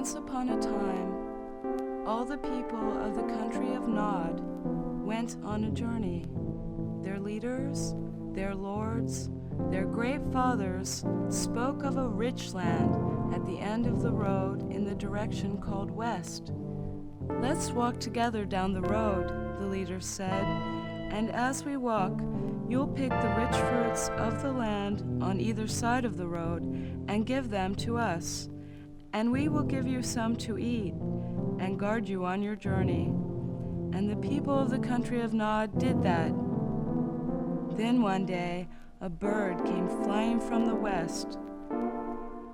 Once upon a time, all the people of the country of Nod went on a journey. Their leaders, their lords, their great fathers spoke of a rich land at the end of the road in the direction called west. "Let's walk together down the road," the leaders said, "and as we walk, you'll pick the rich fruits of the land on either side of the road and give them to us, and we will give you some to eat and guard you on your journey." And the people of the country of Nod did that. Then one day, a bird came flying from the west.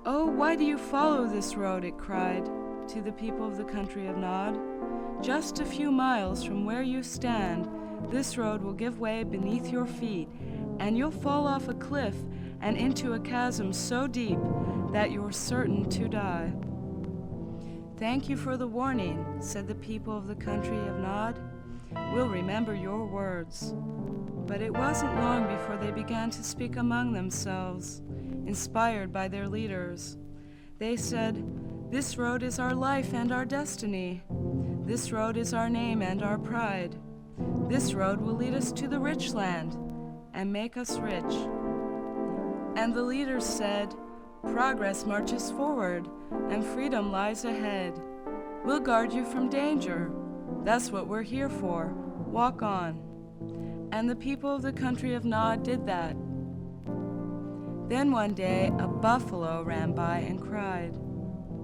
"Oh, why do you follow this road?" it cried to the people of the country of Nod. "Just a few miles from where you stand, this road will give way beneath your feet, and you'll fall off a cliff and into a chasm so deep that you're certain to die." "Thank you for the warning," said the people of the country of Nod. "We'll remember your words." But it wasn't long before they began to speak among themselves, inspired by their leaders. They said, "This road is our life and our destiny. This road is our name and our pride. This road will lead us to the rich land and make us rich." And the leaders said, "Progress marches forward and freedom lies ahead. We'll guard you from danger. That's what we're here for. Walk on." And the people of the country of Nod did that. Then one day, a buffalo ran by and cried,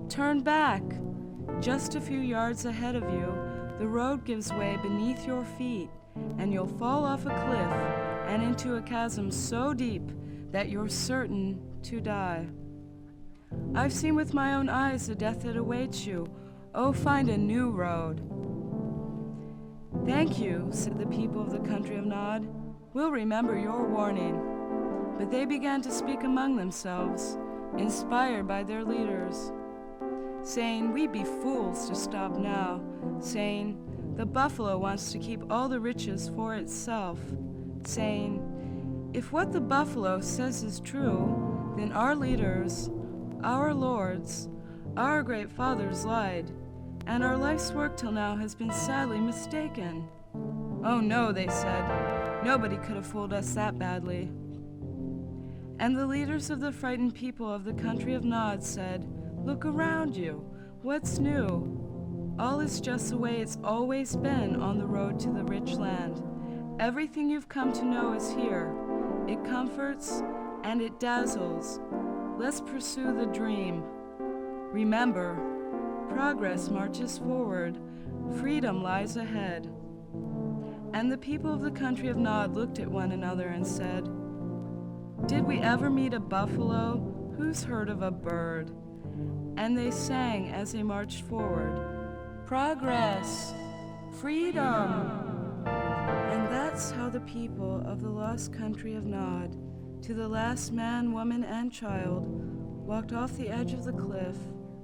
"Turn back! Just a few yards ahead of you, the road gives way beneath your feet, and you'll fall off a cliff and into a chasm so deep that you're certain to die. I've seen with my own eyes the death that awaits you. Oh, find a new road." "Thank you," said the people of the country of Nod. "We'll remember your warning." But they began to speak among themselves, inspired by their leaders, saying, "We'd be fools to stop now," saying, "The buffalo wants to keep all the riches for itself," saying, "If what the buffalo says is true, then our leaders, our lords, our great fathers lied, and our life's work till now has been sadly mistaken." "Oh no," they said, "nobody could have fooled us that badly." And the leaders of the frightened people of the country of Nod said, "Look around you. What's new? All is just the way it's always been on the road to the rich land. Everything you've come to know is here. It comforts and it dazzles. Let's pursue the dream. Remember, progress marches forward, freedom lies ahead." And the people of the country of Nod looked at one another and said, "Did we ever meet a buffalo? Who's heard of a bird?" And they sang as they marched forward, "Progress, freedom." And that's how the people of the lost country of Nod, to the last man, woman, and child, walked off the edge of the cliff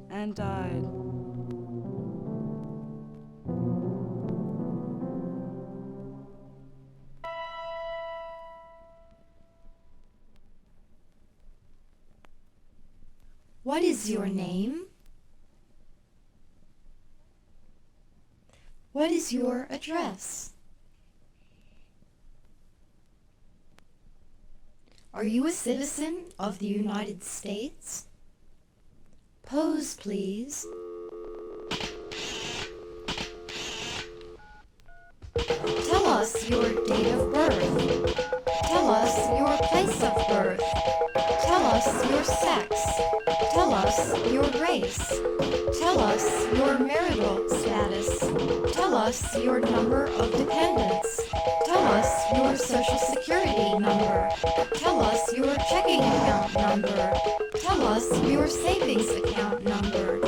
and died. What is your name? What is your address? Are you a citizen of the United States? Pose, please. Tell us your date of birth. Tell us your place of birth. Tell us your sex. Tell us your race. Tell us your marital status. Tell us your number of dependents. Tell us your social security number. Tell us your checking account number. Tell us your savings account number.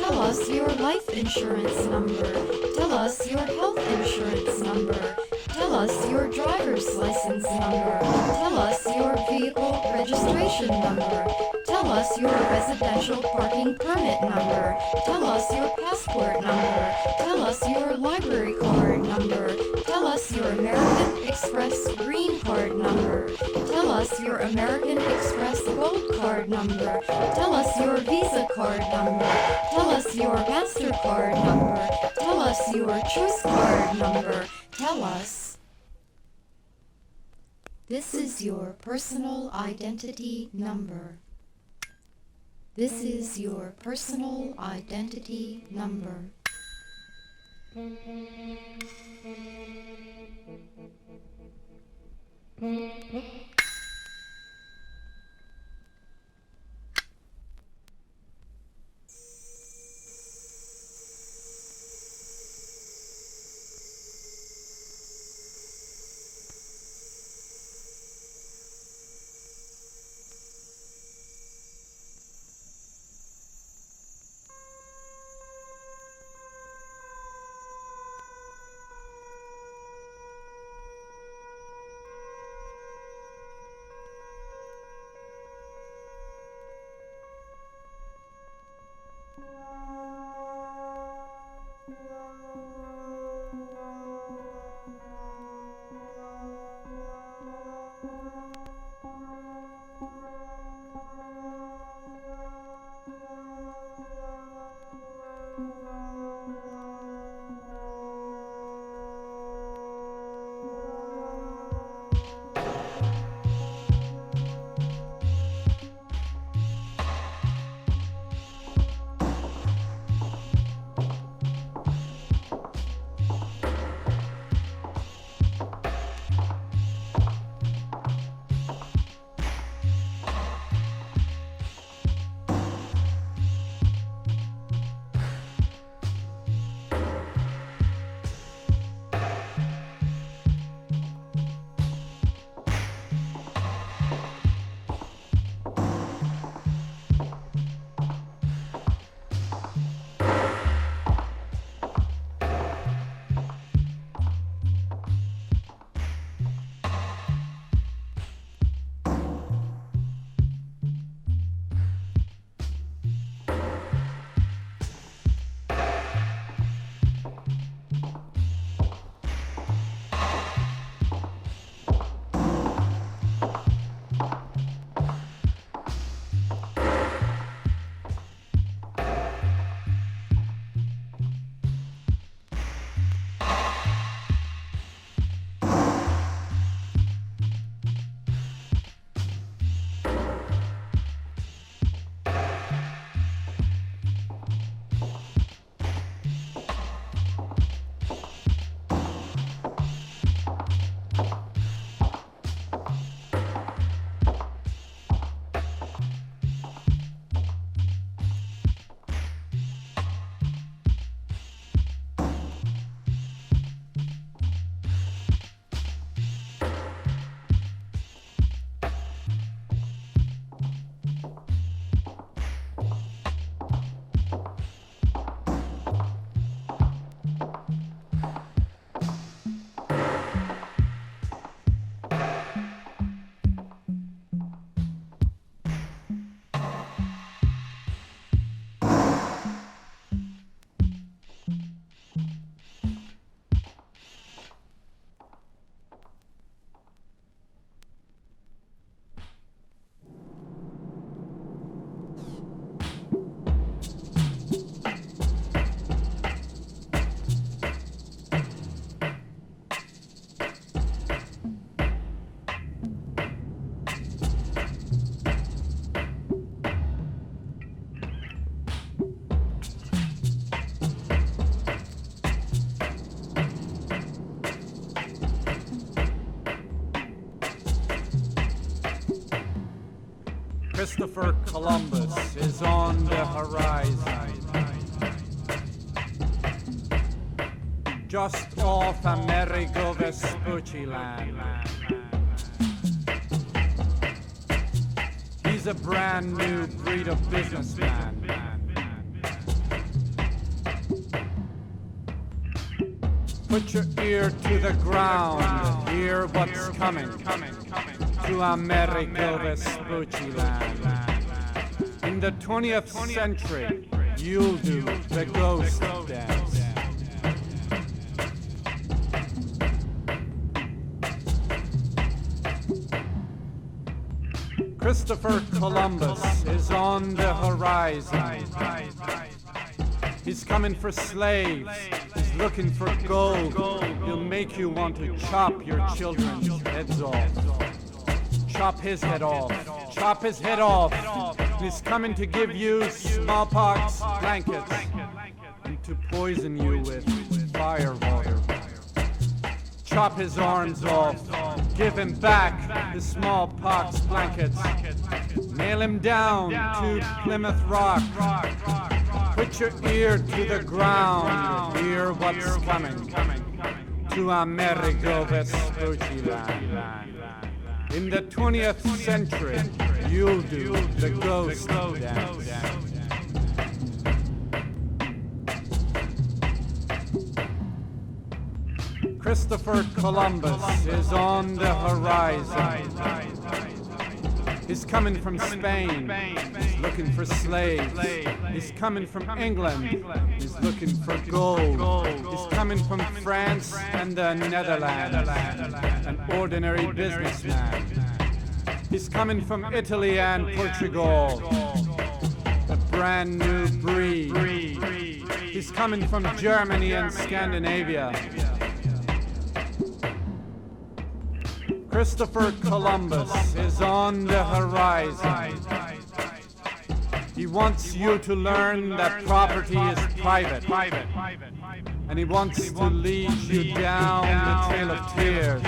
Tell us your life insurance number. Tell us your health insurance number. Tell us your driver's license number. Tell us your vehicle registration number. Tell us your residential parking permit number. Tell us your passport number. Tell us your library card number. Tell us your American Express green card number. Tell us your American Express gold card number. Tell us your Visa card number. Tell us your MasterCard number. Tell us your Choice Card number. Tell us. This is your personal identity number. This is your personal identity number. Christopher Columbus is on the horizon. Just off Amerigo Vespucci land. He's a brand new breed of businessman. Put your ear to the ground, hear what's coming to Amerigo Vespucci land. In the 20th century, you'll do the ghost dance. Christopher Columbus is on the horizon. He's coming for slaves. He's looking for gold. He'll make you want to chop your children's heads off. Chop his head off. Chop his head off. He's coming to give you smallpox blankets and to poison you with fire water. Chop his arms off. Give him back the smallpox blankets. Nail him down to Plymouth Rock. Put your ear to the ground. Hear what's coming to Amerigo, Vespucci land. In the 20th century, you'll do the ghost dance. Christopher Columbus is on the horizon. He's coming from Spain. He's looking for slaves. He's coming from England. He's looking for gold. He's coming from France and the Netherlands. An ordinary businessman. He's coming from Italy and Portugal. A brand new breed. He's coming from Germany and Scandinavia. Christopher Columbus is on the horizon. He wants you to learn that property is private. And he wants to lead you down the trail of tears.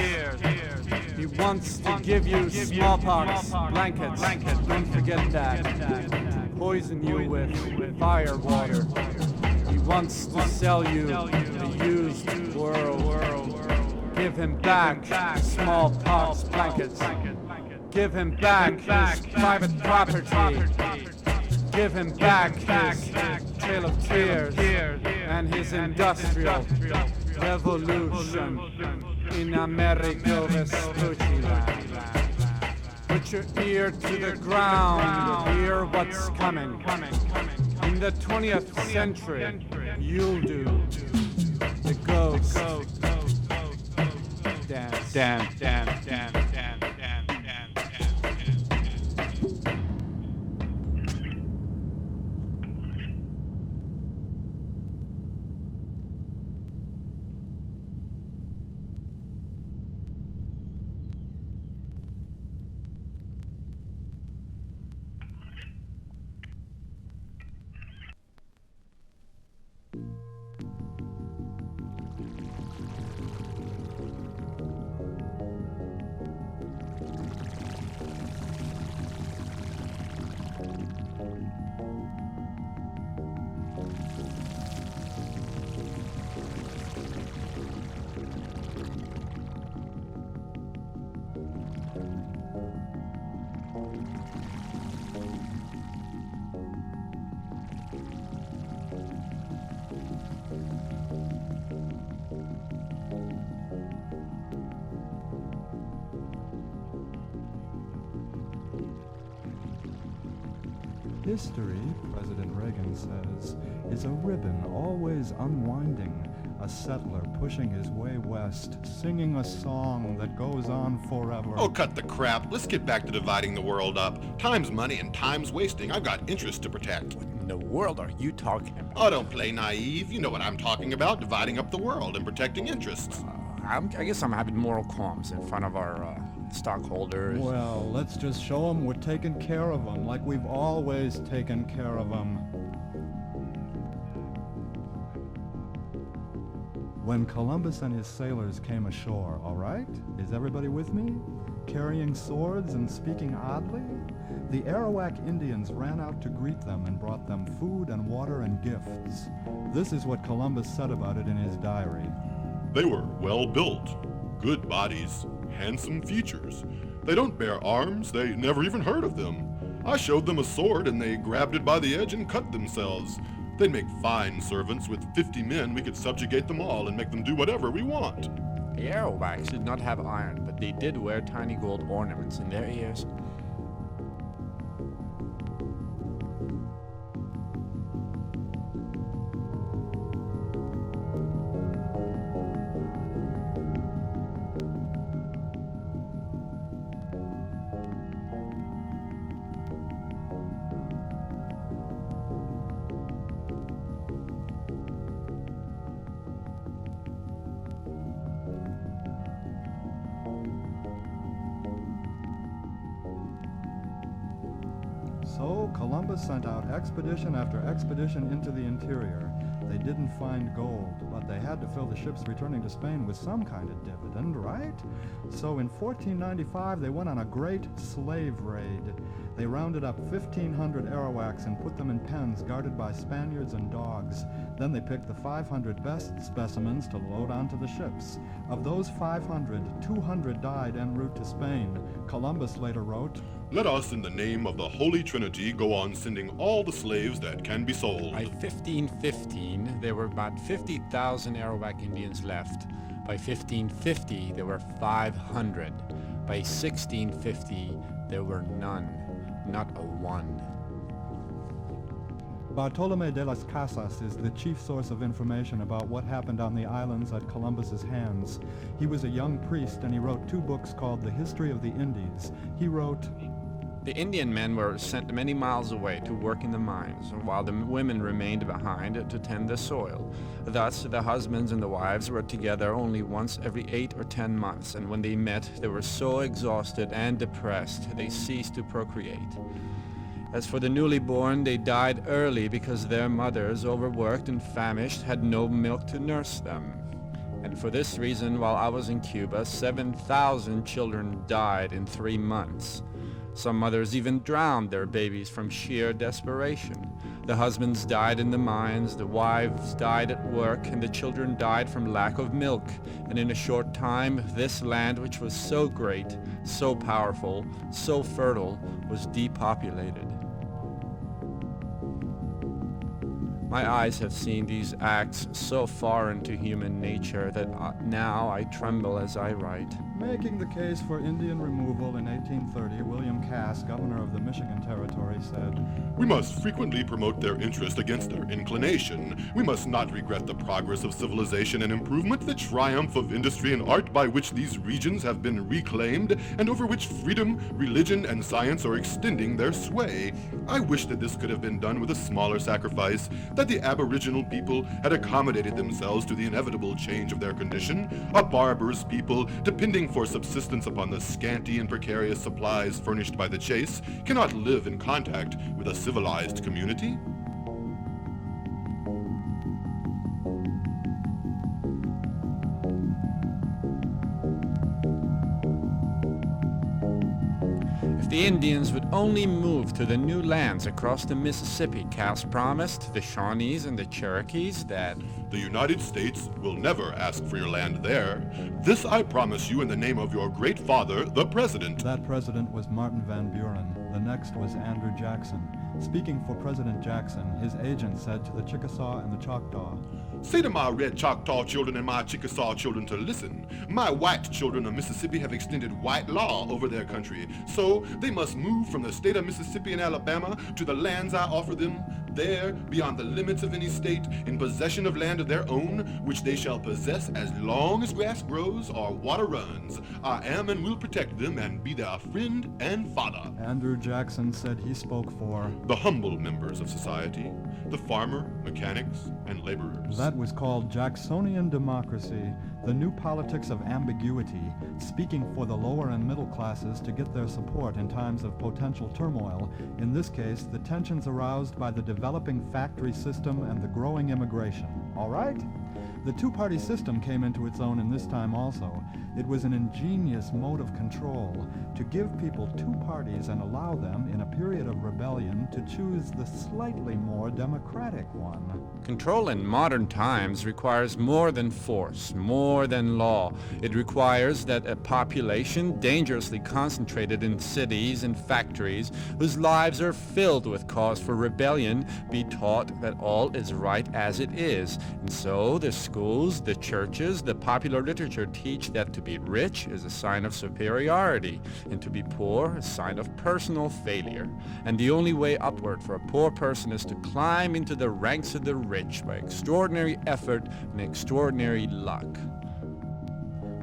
He wants to give you smallpox blankets. Don't forget that. To poison you with fire water. He wants to sell you the used world. Give him back smallpox blankets. Give him back his private property. Give him back his trail of tears and his industrial revolution in Amerigo, Vespucci land. Put your ear to the ground. Hear what's coming. In the 20th century, you'll do the ghost dance. History, President Reagan says, is a ribbon always unwinding, a settler pushing his way west, singing a song that goes on forever. Oh, cut the crap. Let's get back to dividing the world up. Time's money and time's wasting. I've got interests to protect. What in the world are you talking about? Oh, don't play naive. You know what I'm talking about, dividing up the world and protecting interests. I guess I'm having moral qualms in front of our stockholders. Well, let's just show them we're taking care of them, like we've always taken care of them. When Columbus and his sailors came ashore, all right? Is everybody with me? Carrying swords and speaking oddly? The Arawak Indians ran out to greet them and brought them food and water and gifts. This is what Columbus said about it in his diary. They were well built, good bodies, handsome features. They don't bear arms, they never even heard of them. I showed them a sword and they grabbed it by the edge and cut themselves. They'd make fine servants. With 50 men, we could subjugate them all and make them do whatever we want. The Arawaks did not have iron, but they did wear tiny gold ornaments in their ears. So Columbus sent out expedition after expedition into the interior. They didn't find gold, but they had to fill the ships returning to Spain with some kind of dividend, right? So in 1495, they went on a great slave raid. They rounded up 1,500 Arawaks and put them in pens guarded by Spaniards and dogs. Then they picked the 500 best specimens to load onto the ships. Of those 500, 200 died en route to Spain. Columbus later wrote, "Let us, in the name of the Holy Trinity, go on sending all the slaves that can be sold." By 1515, there were about 50,000 Arawak Indians left. By 1550, there were 500. By 1650, there were none, not a one. Bartolomé de las Casas is the chief source of information about what happened on the islands at Columbus's hands. He was a young priest and he wrote 2 books called The History of the Indies. He wrote, The Indian men were sent many miles away to work in the mines, while the women remained behind to tend the soil. Thus, the husbands and the wives were together only once every 8 or 10 months, and when they met, they were so exhausted and depressed, they ceased to procreate. As for the newly born, they died early because their mothers, overworked and famished, had no milk to nurse them. And for this reason, while I was in Cuba, 7,000 children died in 3 months. Some mothers even drowned their babies from sheer desperation. The husbands died in the mines, the wives died at work, and the children died from lack of milk. And in a short time, this land, which was so great, so powerful, so fertile, was depopulated. My eyes have seen these acts so foreign to human nature that now I tremble as I write. Making the case for Indian removal in 1830, William Cass, governor of the Michigan Territory, said, "We must frequently promote their interest against their inclination. We must not regret the progress of civilization and improvement, the triumph of industry and art by which these regions have been reclaimed, and over which freedom, religion, and science are extending their sway. I wish that this could have been done with a smaller sacrifice, that the aboriginal people had accommodated themselves to the inevitable change of their condition, a barbarous people, depending for subsistence upon the scanty and precarious supplies furnished by the chase, cannot live in contact with a civilized community." If the Indians would only move to the new lands across the Mississippi, Cass promised the Shawnees and the Cherokees that "The United States will never ask for your land there. This I promise you in the name of your great father, the President." That president was Martin Van Buren. The next was Andrew Jackson. Speaking for President Jackson, his agent said to the Chickasaw and the Choctaw, "Say to my red Choctaw children and my Chickasaw children to listen. My white children of Mississippi have extended white law over their country, so they must move from the state of Mississippi and Alabama to the lands I offer them, there, beyond the limits of any state, in possession of land of their own, which they shall possess as long as grass grows or water runs. I am and will protect them and be their friend and father." Andrew Jackson said he spoke for the humble members of society, the farmer, mechanics, and laborers. That was called Jacksonian democracy, the new politics of ambiguity, speaking for the lower and middle classes to get their support in times of potential turmoil, in this case, the tensions aroused by the developing factory system and the growing immigration. All right? The two-party system came into its own in this time also. It was an ingenious mode of control to give people 2 parties and allow them, in a period of rebellion, to choose the slightly more democratic one. control in modern times requires more than force, more than law. It requires that a population dangerously concentrated in cities and factories, whose lives are filled with cause for rebellion, be taught that all is right as it is. And so the schools, the churches, the popular literature teach that to be rich is a sign of superiority, and to be poor a sign of personal failure. And the only way upward for a poor person is to climb into the ranks of the rich by extraordinary effort and extraordinary luck.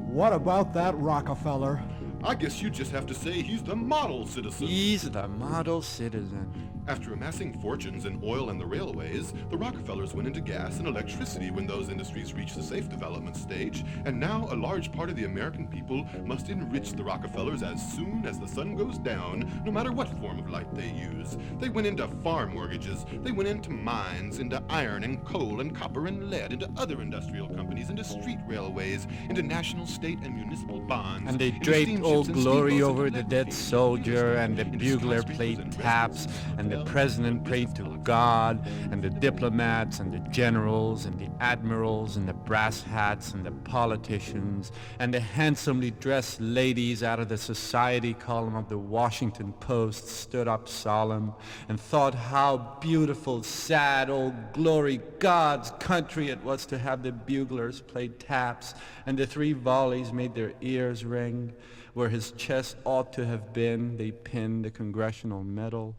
What about that Rockefeller? I guess you just have to say he's the model citizen. He's the model citizen. After amassing fortunes in oil and the railways, the Rockefellers went into gas and electricity when those industries reached the safe development stage, and now a large part of the American people must enrich the Rockefellers as soon as the sun goes down, no matter what form of light they use. They went into farm mortgages, they went into mines, into iron and coal and copper and lead, into other industrial companies, into street railways, into national, state, and municipal bonds. And they draped Old Glory over the dead soldier, and the bugler played taps, and the president prayed to God, and the diplomats, and the generals, and the admirals, and the brass hats, and the politicians, and the handsomely dressed ladies out of the society column of the Washington Post stood up solemn and thought how beautiful, sad, Old Glory, God's country it was to have the buglers play taps, and the 3 volleys made their ears ring. Where his chest ought to have been, they pinned the Congressional Medal.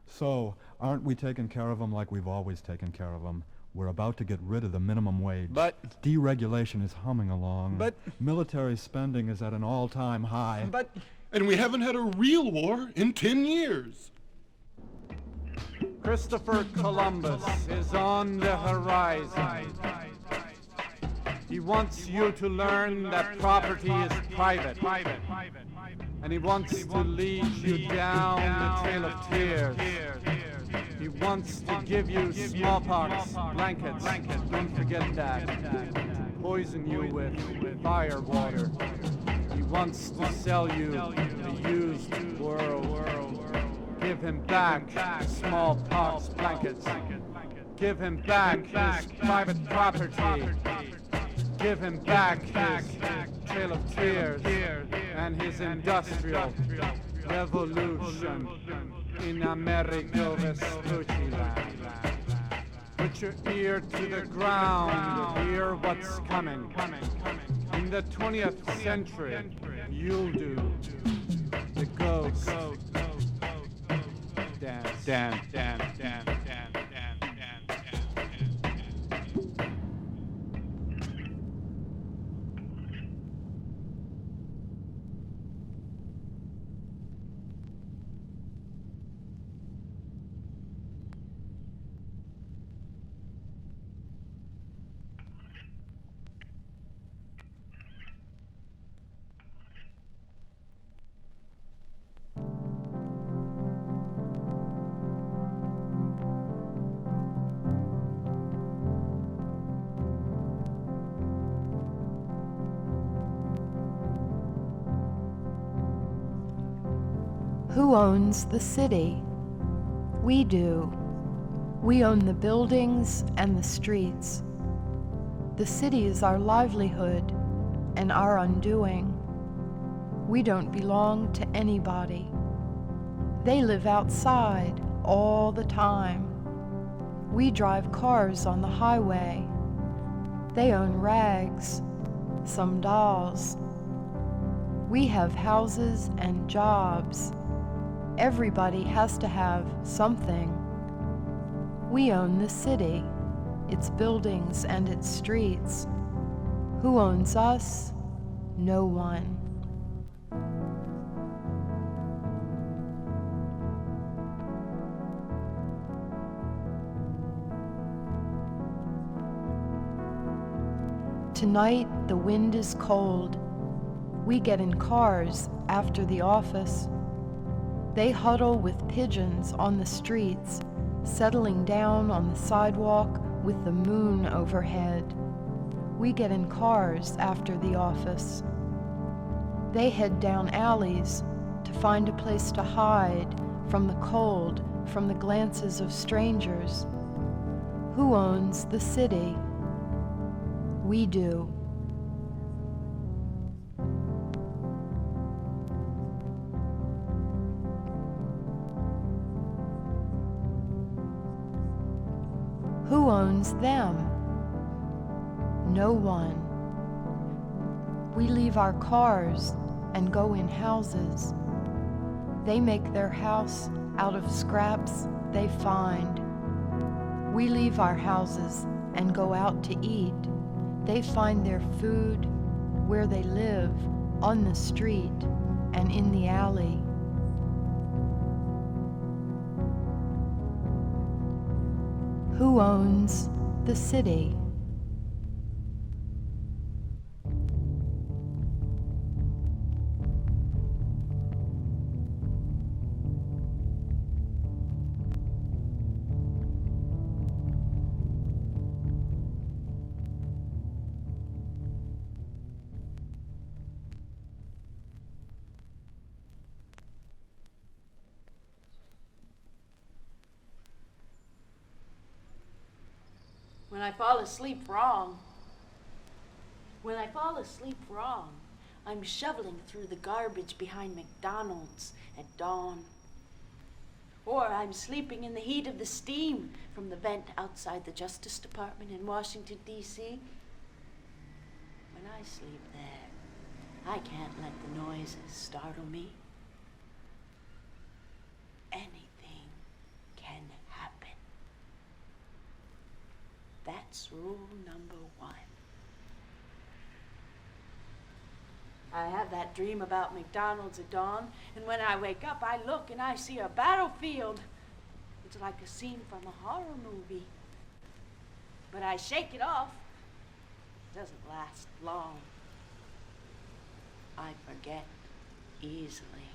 So, aren't we taking care of them like we've always taken care of them? We're about to get rid of the minimum wage. But... deregulation is humming along. But... military spending is at an all-time high. But... and we haven't had a real war in 10 years. Christopher Columbus is on the horizon. He wants you to learn that property is private. And he wants to lead you down the trail of tears. He wants to give you smallpox blankets. Don't forget that. Poison you with fire water. He wants to sell you the used world. Give him back smallpox blankets. Give him back his private property. Give him back his trail of tears and his industrial revolution in Amerigo, Vespucci land. Put your ear to the ground to hear what's coming. In the 20th century, you'll do the ghost dance. Who owns the city? We do. We own the buildings and the streets. The city is our livelihood and our undoing. We don't belong to anybody. They live outside all the time. We drive cars on the highway. They own rags, some dolls. We have houses and jobs. Everybody has to have something. We own the city, its buildings and its streets. Who owns us? No one. Tonight, the wind is cold. We get in cars after the office. They huddle with pigeons on the streets, settling down on the sidewalk with the moon overhead. We get in cars after the office. They head down alleys to find a place to hide from the cold, from the glances of strangers. Who owns the city? We do. Who owns them? No one. We leave our cars and go in houses. They make their house out of scraps they find. We leave our houses and go out to eat. They find their food where they live, on the street. and in the alley. Who owns the city? When I fall asleep wrong, I'm shoveling through the garbage behind McDonald's at dawn. Or I'm sleeping in the heat of the steam from the vent outside the Justice Department in Washington, D.C. When I sleep there, I can't let the noises startle me. Anything can happen. That's rule number 1. I have that dream about McDonald's at dawn, and when I wake up, I look and I see a battlefield. It's like a scene from a horror movie. But I shake it off. It doesn't last long. I forget easily.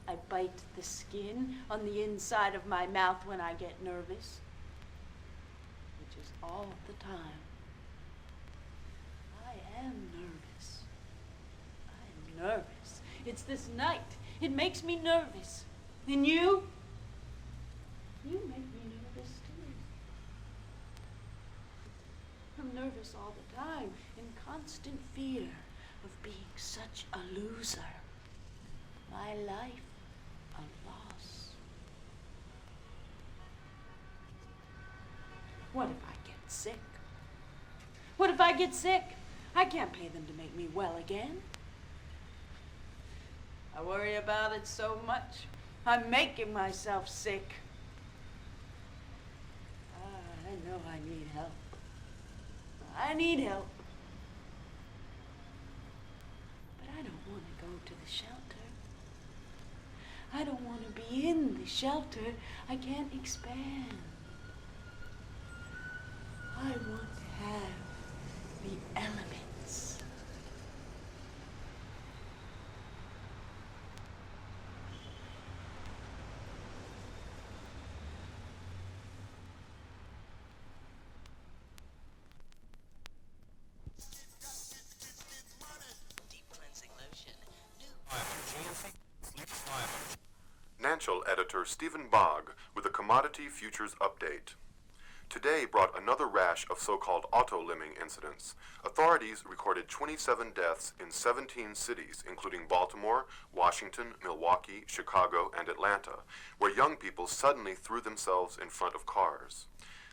I bite the skin on the inside of my mouth when I get nervous, which is all the time. I am nervous. I'm nervous. It's this night. It makes me nervous. And you make me nervous too. I'm nervous all the time, in constant fear of being such a loser. My life a loss. What if I get sick? What if I get sick? I can't pay them to make me well again. I worry about it so much. I'm making myself sick. I know I need help. I need help. But I don't want to go to the shelter. I don't want to be in the shelter. I can't expand. I want to have the elements. Financial editor Stephen Bogg with a Commodity Futures Update. Today brought another rash of so-called auto-lemming incidents. Authorities recorded 27 deaths in 17 cities, including Baltimore, Washington, Milwaukee, Chicago, and Atlanta, where young people suddenly threw themselves in front of cars.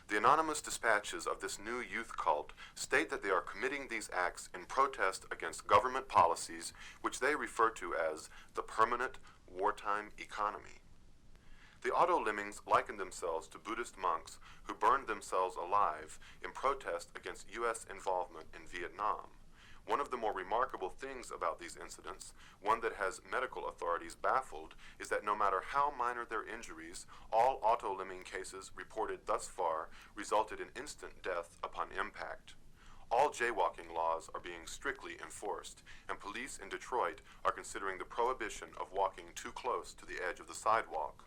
The anonymous dispatches of this new youth cult state that they are committing these acts in protest against government policies, which they refer to as the permanent wartime economy. The auto-lemmings likened themselves to Buddhist monks who burned themselves alive in protest against U.S. involvement in Vietnam. One of the more remarkable things about these incidents, one that has medical authorities baffled, is that no matter how minor their injuries, all auto-lemming cases reported thus far resulted in instant death upon impact. All jaywalking laws are being strictly enforced, and police in Detroit are considering the prohibition of walking too close to the edge of the sidewalk.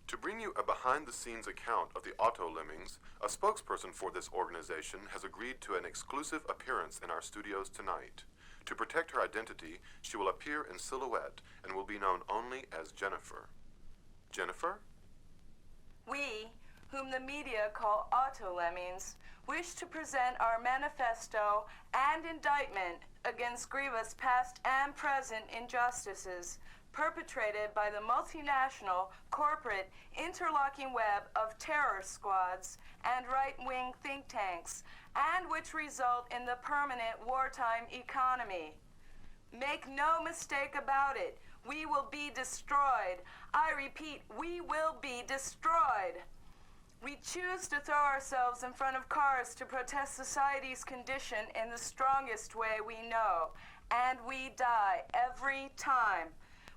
To bring you a behind-the-scenes account of the Auto-Lemmings, a spokesperson for this organization has agreed to an exclusive appearance in our studios tonight. To protect her identity, she will appear in silhouette and will be known only as Jennifer. Jennifer? We, whom the media call Auto-Lemmings, wish to present our manifesto and indictment against grievous past and present injustices perpetrated by the multinational, corporate, interlocking web of terror squads and right-wing think tanks, and which result in the permanent wartime economy. Make no mistake about it, we will be destroyed. I repeat, we will be destroyed. We choose to throw ourselves in front of cars to protest society's condition in the strongest way we know, and we die every time.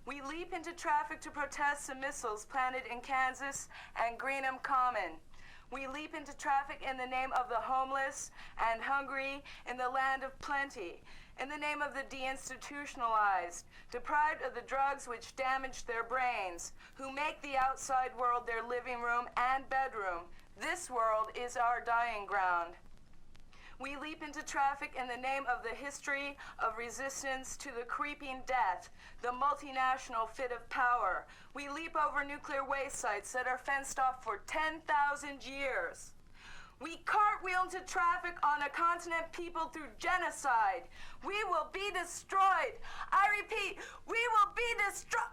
We leap into traffic to protest the missiles planted in Kansas and Greenham Common. We leap into traffic in the name of the homeless and hungry in the land of plenty, in the name of the deinstitutionalized, deprived of the drugs which damage their brains, who make the outside world their living room and bedroom. This world is our dying ground. We leap into traffic in the name of the history of resistance to the creeping death, the multinational fit of power. We leap over nuclear waste sites that are fenced off for 10,000 years. We cartwheel into traffic on a continent peopled through genocide. We will be destroyed. I repeat, we will be destroyed.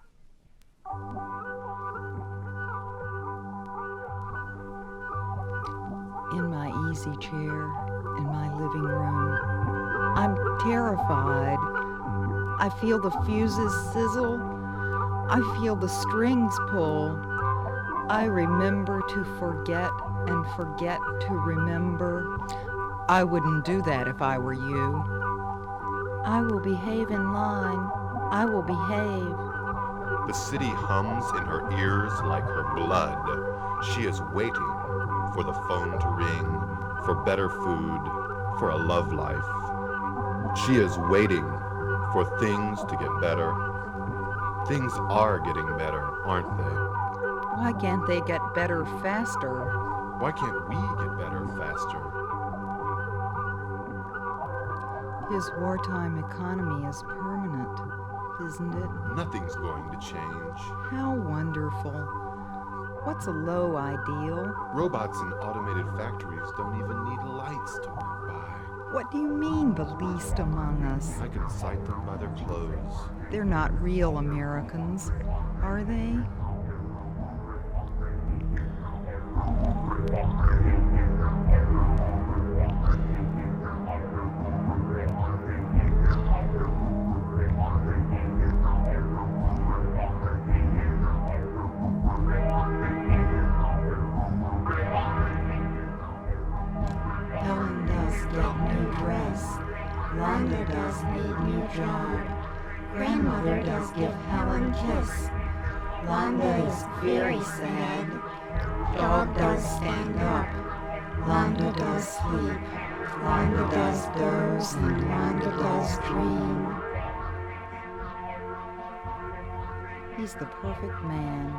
In my easy chair, in my living room, I'm terrified. I feel the fuses sizzle. I feel the strings pull. I remember to forget and forget to remember. I wouldn't do that if I were you. I will behave in line. I will behave. The city hums in her ears like her blood. She is waiting for the phone to ring, for better food, for a love life. She is waiting for things to get better. Things are getting better, aren't they? Why can't they get better faster? Why can't we get better faster? His wartime economy is permanent, isn't it? Nothing's going to change. How wonderful. What's a low ideal? Robots in automated factories don't even need lights to work by. What do you mean, the least among us? I can cite them by their clothes. They're not real Americans, are they? Londa does need new job. Grandmother does give Helen kiss. Londa is very sad. Dog does stand up. Londa does sleep. Londa does doze and Londa does dream. He's the perfect man.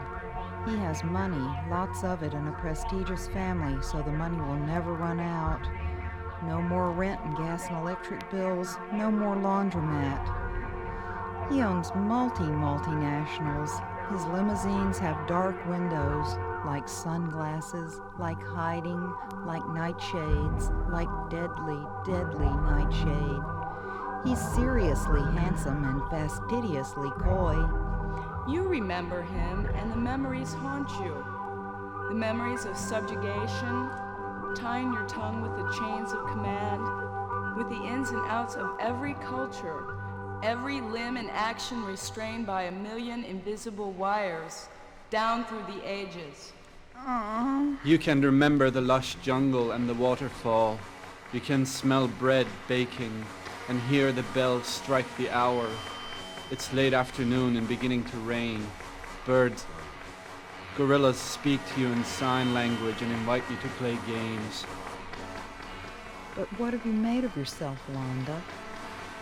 He has money, lots of it, and a prestigious family, so the money will never run out. No more rent and gas and electric bills, no more laundromat. He owns multinationals. His limousines have dark windows, like sunglasses, like hiding, like nightshades, like deadly, deadly nightshade. He's seriously handsome and fastidiously coy. You remember him, and the memories haunt you. The memories of subjugation, tying your tongue with the chains of command, with the ins and outs of every culture, every limb and action restrained by a million invisible wires, down through the ages. You can remember the lush jungle and the waterfall. You can smell bread baking and hear the bells strike the hour. It's late afternoon and beginning to rain. Birds, gorillas speak to you in sign language and invite you to play games. But what have you made of yourself, Londa?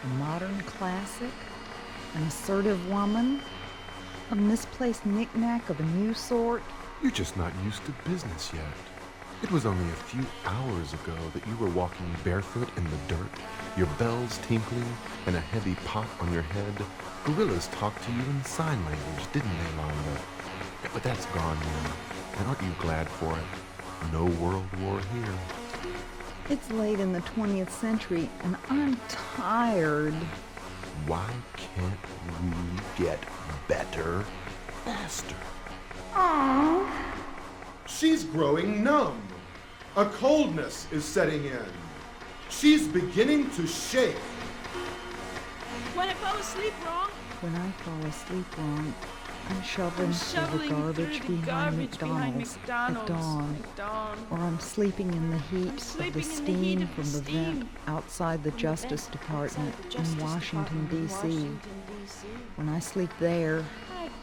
A modern classic? An assertive woman? A misplaced knick-knack of a new sort? You're just not used to business yet. It was only a few hours ago that you were walking barefoot in the dirt, your bells tinkling, and a heavy pot on your head. Gorillas talked to you in sign language, didn't they, Londa? But that's gone now, and aren't you glad for it? No World War here. It's late in the 20th century, and I'm tired. Why can't we get better faster? Aww. She's growing numb. A coldness is setting in. She's beginning to shake. When I fall asleep wrong? When I fall asleep wrong, I'm shoveling through the garbage behind McDonald's at dawn. Or I'm sleeping in the heaps of the steam from the vent outside the Justice Department in Washington, D.C. When I sleep there,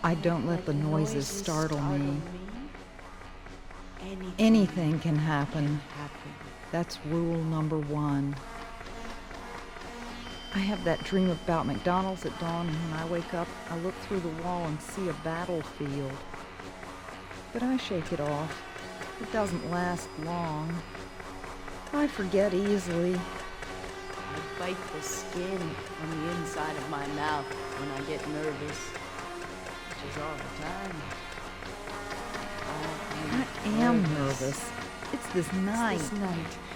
I don't let the noises startle me. Anything can happen. That's rule number 1. I have that dream about McDonald's at dawn, and when I wake up, I look through the wall and see a battlefield. But I shake it off. It doesn't last long. I forget easily. I bite the skin on the inside of my mouth when I get nervous, which is all the time. I am nervous. It's this night.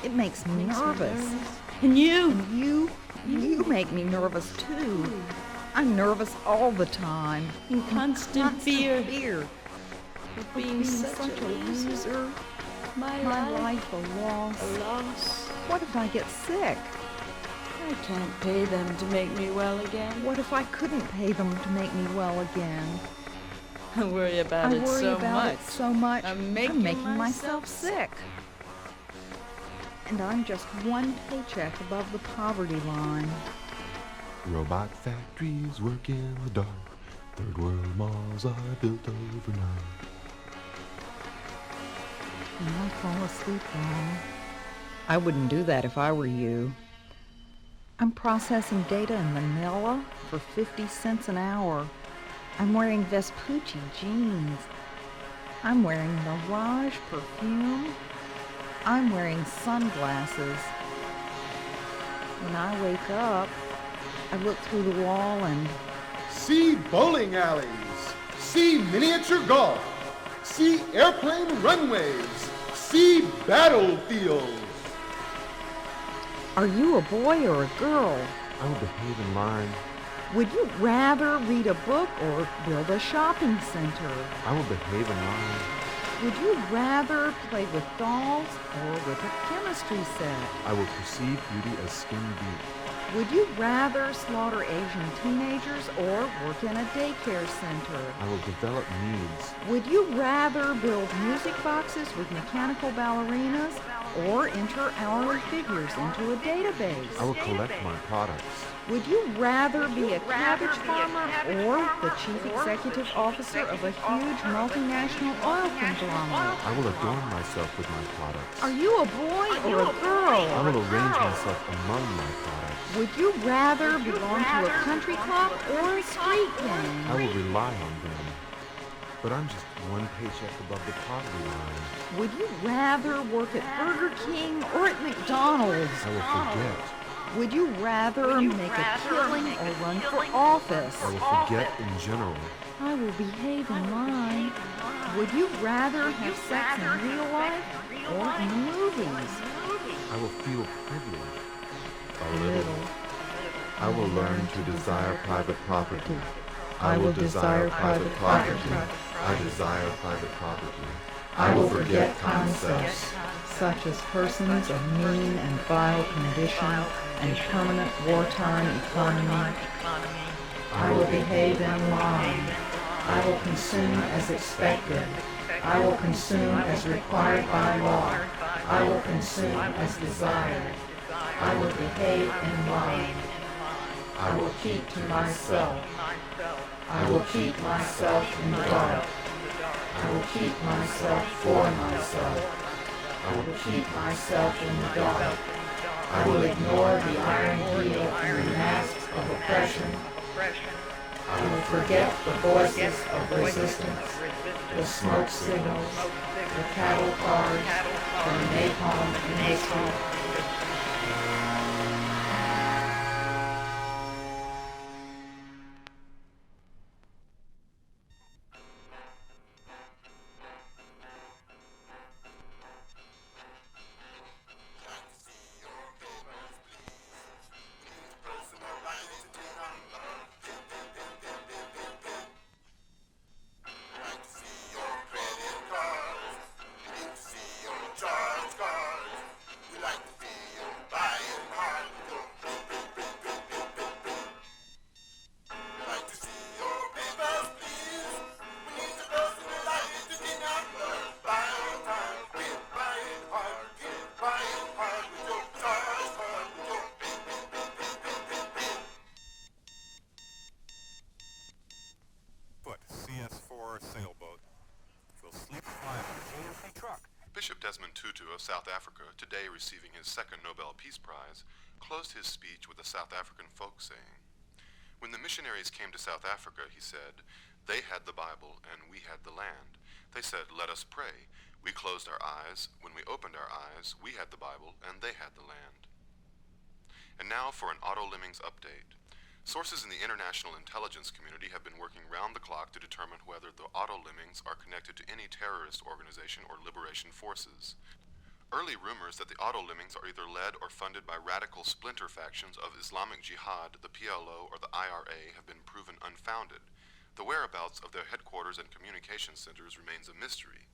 It makes me nervous. And you? And you make me nervous too. I'm nervous all the time. In constant fear. Of being such a loser. My life a loss. What if I get sick? I can't pay them to make me well again. What if I couldn't pay them to make me well again? I worry about it so much. I'm making myself sick. And I'm just one paycheck above the poverty line. Robot factories work in the dark. Third world malls are built overnight. And I fall asleep wrong. I wouldn't do that if I were you. I'm processing data in Manila for 50 cents an hour. I'm wearing Vespucci jeans. I'm wearing Mirage perfume. I'm wearing sunglasses. When I wake up, I look through the wall and see bowling alleys, see miniature golf, see airplane runways, see battlefields. Are you a boy or a girl? I will behave in line. Would you rather read a book or build a shopping center? I will behave in line. Would you rather play with dolls or with a chemistry set? I will perceive beauty as skin deep. Would you rather slaughter Asian teenagers or work in a daycare center? I will develop needs. Would you rather build music boxes with mechanical ballerinas or enter hourly figures into a database? I will collect my products. Would you rather be a cabbage farmer or the chief executive officer of a huge multinational oil conglomerate? I will adorn myself with my products. Are you a boy or a girl? I will arrange myself among my products. Would you rather belong to a country club or a street gang? I will rely on them. But I'm just one paycheck above the poverty line. Would you rather work at Burger King or at McDonald's? I will forget. Would you rather make a killing or run for office? I will forget in general. I will behave in line. Would you rather have sex in real life or in the movies? I will feel privileged. A little. I will learn to desire private property. I will desire private property. I desire private property. I will forget concepts such as persons of mean and vile condition and permanent wartime economy. I will behave in line. I will consume as expected. I will consume as required by law. I will consume as desired. I will behave in line. I will keep to myself. I will keep myself in the dark. I will keep myself for myself. I will keep myself in the dark. I will ignore the iron heel and the masks of oppression. I will forget the voices of resistance, the smoke signals, the cattle cars, the napalm industry. We like to feel buying Desmond Tutu of South Africa, today receiving his second Nobel Peace Prize, closed his speech with a South African folk saying. When the missionaries came to South Africa, he said, they had the Bible and we had the land. They said, let us pray. We closed our eyes. When we opened our eyes, we had the Bible and they had the land. And now for an Auto-Lemmings update. Sources in the international intelligence community have been working round the clock to determine whether the Auto-Lemmings are connected to any terrorist organization or liberation forces. Early rumors that the Auto-Lemmings are either led or funded by radical splinter factions of Islamic Jihad, the PLO, or the IRA have been proven unfounded. The whereabouts of their headquarters and communication centers remains a mystery.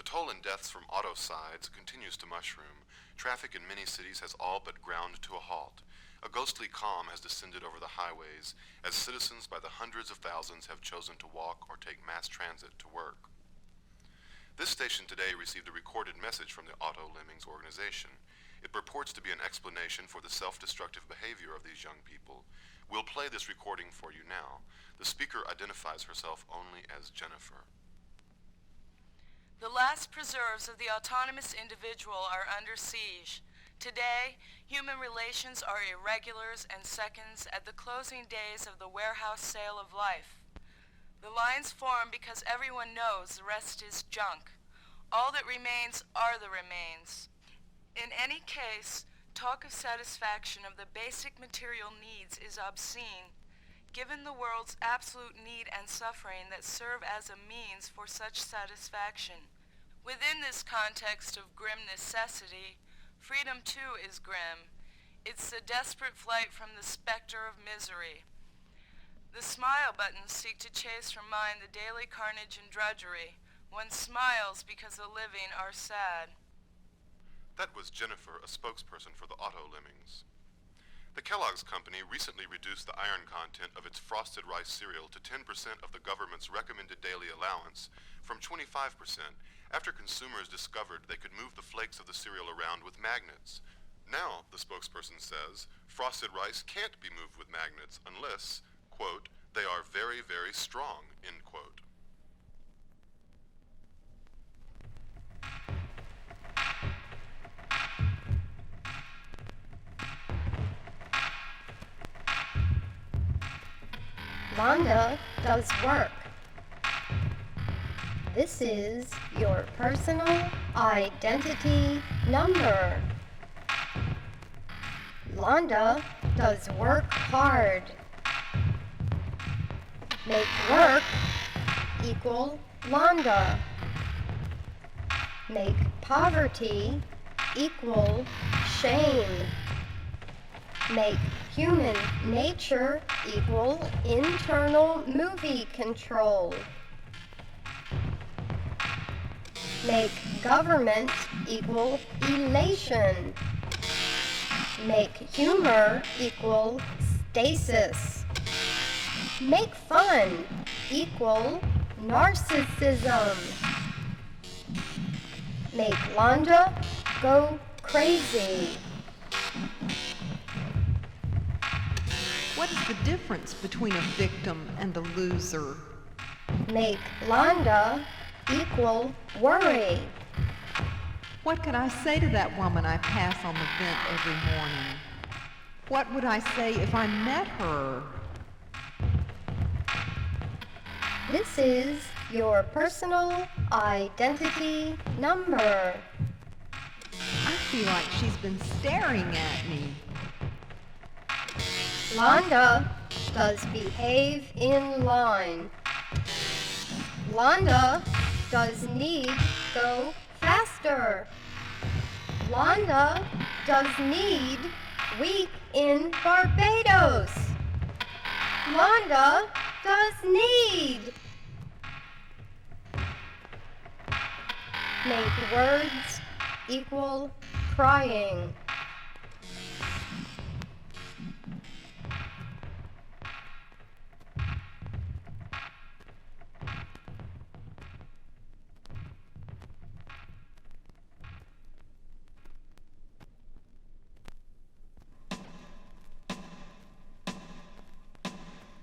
The toll in deaths from autocides continues to mushroom. Traffic in many cities has all but ground to a halt. A ghostly calm has descended over the highways as citizens by the hundreds of thousands have chosen to walk or take mass transit to work. This station today received a recorded message from the Auto-Lemmings organization. It purports to be an explanation for the self-destructive behavior of these young people. We'll play this recording for you now. The speaker identifies herself only as Jennifer. The last preserves of the autonomous individual are under siege. Today, human relations are irregulars and seconds at the closing days of the warehouse sale of life. The lines form because everyone knows the rest is junk. All that remains are the remains. In any case, talk of satisfaction of the basic material needs is obscene, given the world's absolute need and suffering that serve as a means for such satisfaction. Within this context of grim necessity, freedom too is grim. It's the desperate flight from the specter of misery. The smile buttons seek to chase from mind the daily carnage and drudgery. One smiles because the living are sad. That was Jennifer, a spokesperson for the Auto-Lemmings. The Kellogg's Company recently reduced the iron content of its frosted rice cereal to 10% of the government's recommended daily allowance from 25% after consumers discovered they could move the flakes of the cereal around with magnets. Now, the spokesperson says, frosted rice can't be moved with magnets unless, quote, they are very, very strong, end quote. Londa does work. This is your personal identity number. Londa does work hard. Make work equal Londa. Make poverty equal shame. Make human nature equal internal movie control. Make government equal elation. Make humor equal stasis. Make fun equal narcissism. Make Londa go crazy. What is the difference between a victim and a loser? Make Londa equal worry. What could I say to that woman I pass on the vent every morning? What would I say if I met her? This is your personal identity number. I feel like she's been staring at me. Londa does behave in line. Londa does need go faster. Londa does need week in Barbados. Londa does need. Make words equal crying.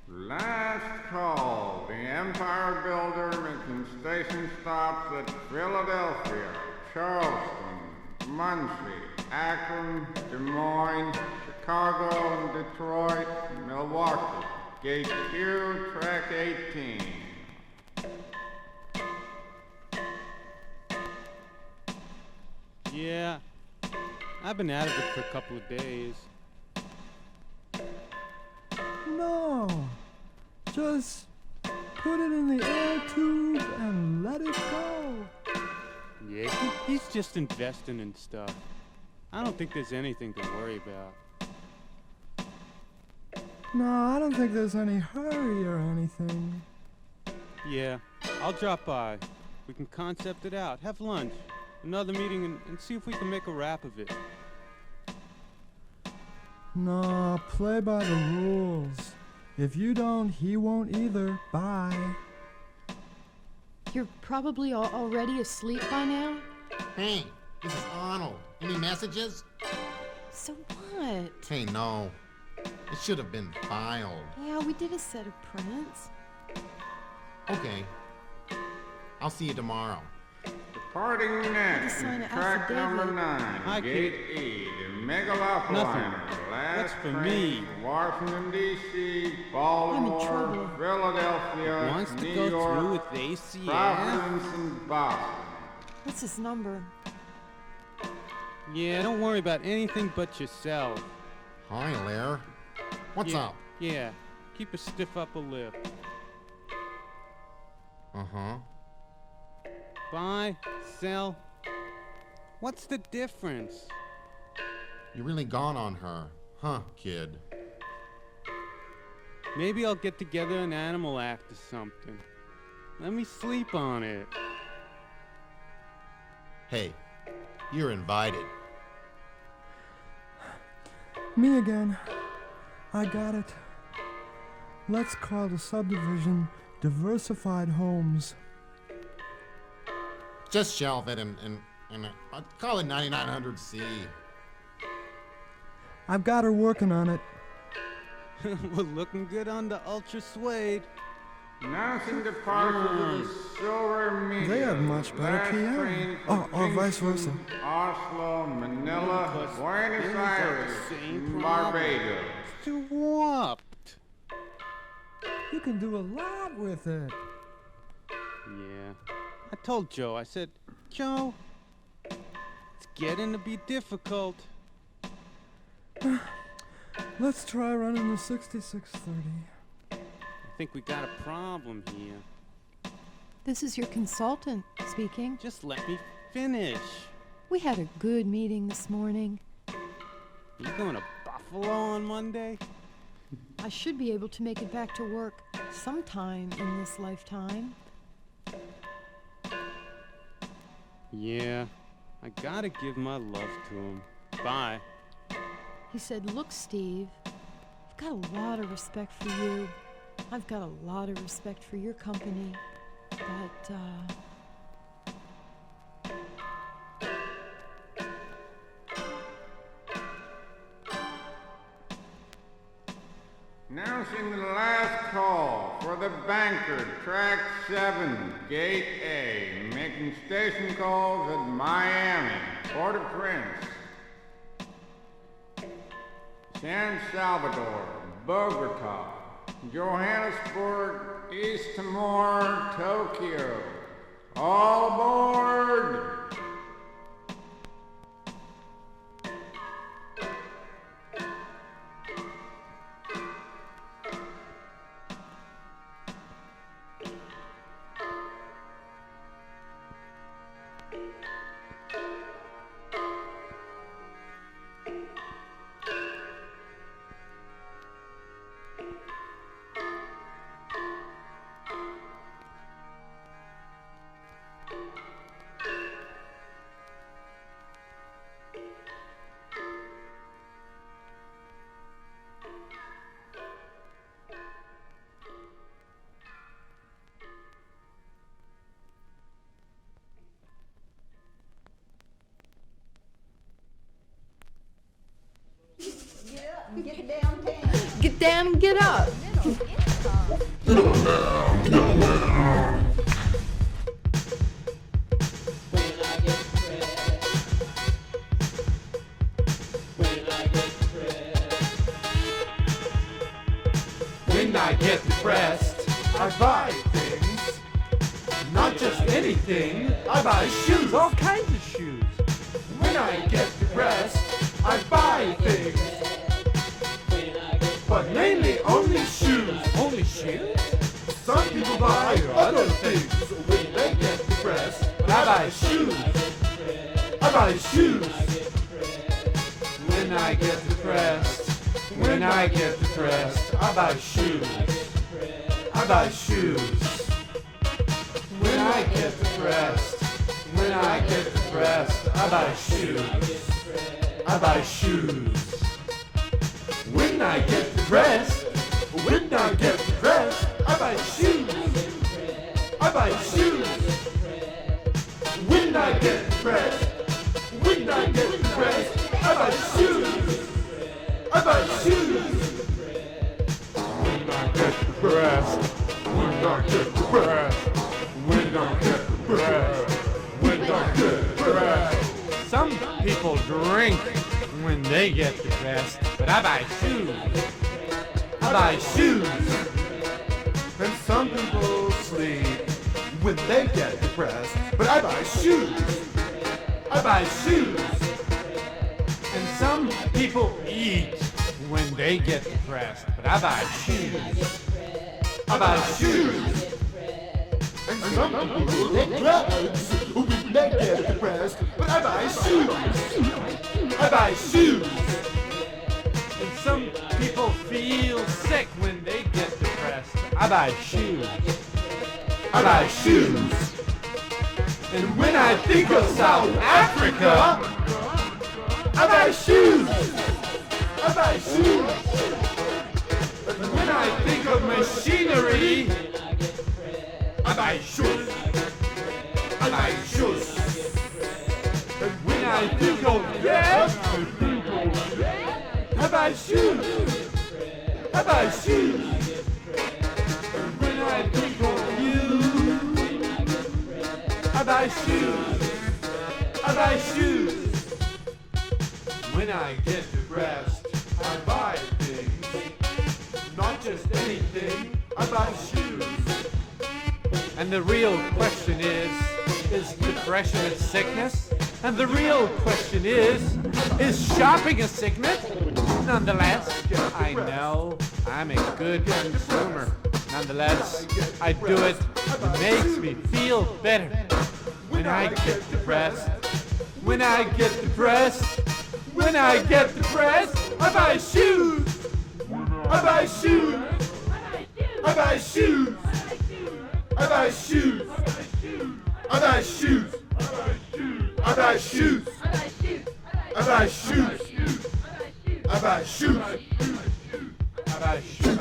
Last call. The Empire Builder making station stops at Philadelphia. Charleston, Muncie, Akron, Des Moines, Chicago, Detroit, Milwaukee. Gate Q, track 18. Yeah, I've been out of it for a couple of days. No, just put it in the air tube and let it go. Yeah, he's just investing in stuff. I don't think there's anything to worry about. No, I don't think there's any hurry or anything. Yeah, I'll drop by. We can concept it out, have lunch, another meeting, and see if we can make a rap of it. No, play by the rules. If you don't, he won't either. Bye. You're probably already asleep by now? Hey, this is Arnold. Any messages? So what? Hey, no. It should have been filed. Yeah, we did a set of prints. Okay. I'll see you tomorrow. Departing next, sign an track number affidavit. 9, Gate E, the Megalopoliner. Nothing. Last That's for train me. from Washington, D.C., I'm in Baltimore, trouble. Philadelphia, Wants to New go York, through with ACF? Providence, and Boston. What's his number? Yeah, don't worry about anything but yourself. Hi, Lair. What's Yeah, up? Yeah, keep a stiff upper lip. Uh-huh. Buy, sell. What's the difference? You really gone on her, huh, kid? Maybe I'll get together an animal act or something. Let me sleep on it. Hey, you're invited. Me again. I got it. Let's call the subdivision Diversified Homes. Just shelve it and call it 9900C. I've got her working on it. We're looking good on the ultra suede. Announcing departure of the Silver Media. They have much better Last P.I.N. train from Or vice versa. Kingston, Oslo, Manila, Buenos Aires, same Barbados. It's too warped. You can do a lot with it. Yeah. I told Joe, I said, Joe, it's getting to be difficult. Let's try running the 6630. I think we got a problem here. This is your consultant speaking. Just let me finish. We had a good meeting this morning. You going to Buffalo on Monday? I should be able to make it back to work sometime in this lifetime. Yeah, I gotta give my love to him. Bye. He said, look, Steve, I've got a lot of respect for you. I've got a lot of respect for your company. But, Announcing the last call for the banker, track 7, Gate A, making station calls at Miami, Port-au-Prince, San Salvador, Bogota, Johannesburg, East Timor, Tokyo. All aboard! get down and get up. When I get ready. get depressed, I buy things. Not just anything, I buy shoes, all kinds of shoes. When I get depressed, I buy things. But mainly only shoes. Only shoes? Some people buy other things when they get depressed. But I buy shoes. I buy shoes. When I get depressed, when I get depressed, I buy shoes. I buy shoes. When I get depressed, when I get depressed, I buy shoes. I buy shoes. When I get depressed, when I get depressed, I buy shoes. I buy shoes. When I get depressed, when I get depressed, I buy shoes. I buy shoes. When I get depressed, when I get depressed, when I get depressed, when I get depressed. Some people drink when they get depressed, but I buy shoes. I buy shoes. And some people sleep when they get depressed, but I buy shoes. I buy shoes. And some people eat when they get depressed, but I buy shoes. I buy shoes. And some people take drugs when they get depressed, but I buy shoes. I buy shoes. And some people feel sick when they get depressed. I buy shoes. I buy shoes. And when I think of South Africa, I buy shoes. I buy shoes. And when I think of machinery, I buy shoes. I buy shoes. And when I think of death, I buy shoes. I buy shoes. And when I think of you, I buy shoes. I buy shoes. When I get depressed, I buy things. Not just anything, I buy shoes. And the real question is depression a sickness? And the real question is shopping a sickness? Nonetheless, I know I'm a good consumer. Nonetheless, I do it. It makes me feel better. When I get depressed, when I get depressed, when I get depressed, I buy shoes. I buy shoes. I buy shoes. I buy shoes. I buy shoes. I buy shoes. I buy shoes. I buy shoes. I buy shoes.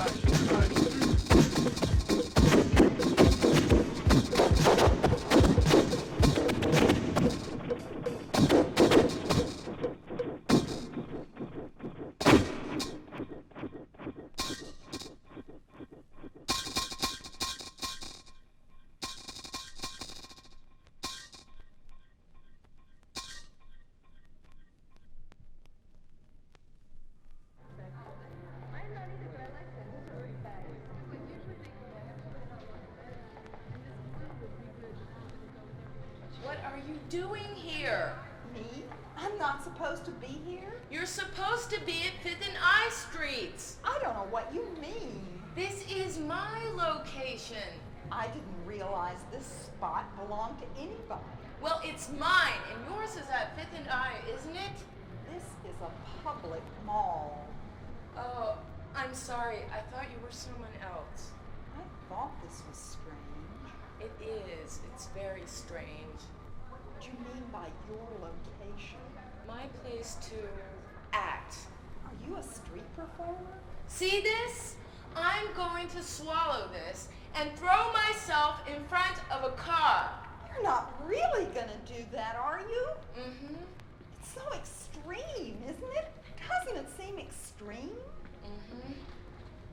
Doing here? Me? I'm not supposed to be here? You're supposed to be at 5th and I Streets. I don't know what you mean. This is my location. I didn't realize this spot belonged to anybody. Well, it's mine, and yours is at 5th and I, isn't it? This is a public mall. Oh, I'm sorry. I thought you were someone else. I thought this was strange. It is. It's very strange. What do you mean by your location? My place to act. Are you a street performer? See this? I'm going to swallow this and throw myself in front of a car. You're not really gonna do that, are you? Mm-hmm. It's so extreme, isn't it? Doesn't it seem extreme? Mm-hmm.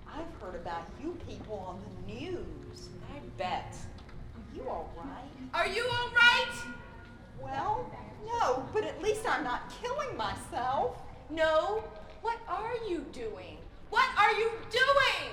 I've heard about you people on the news. I bet. Are you all right? Are you all right? Well, no, but at least I'm not killing myself. No. What are you doing? What are you doing?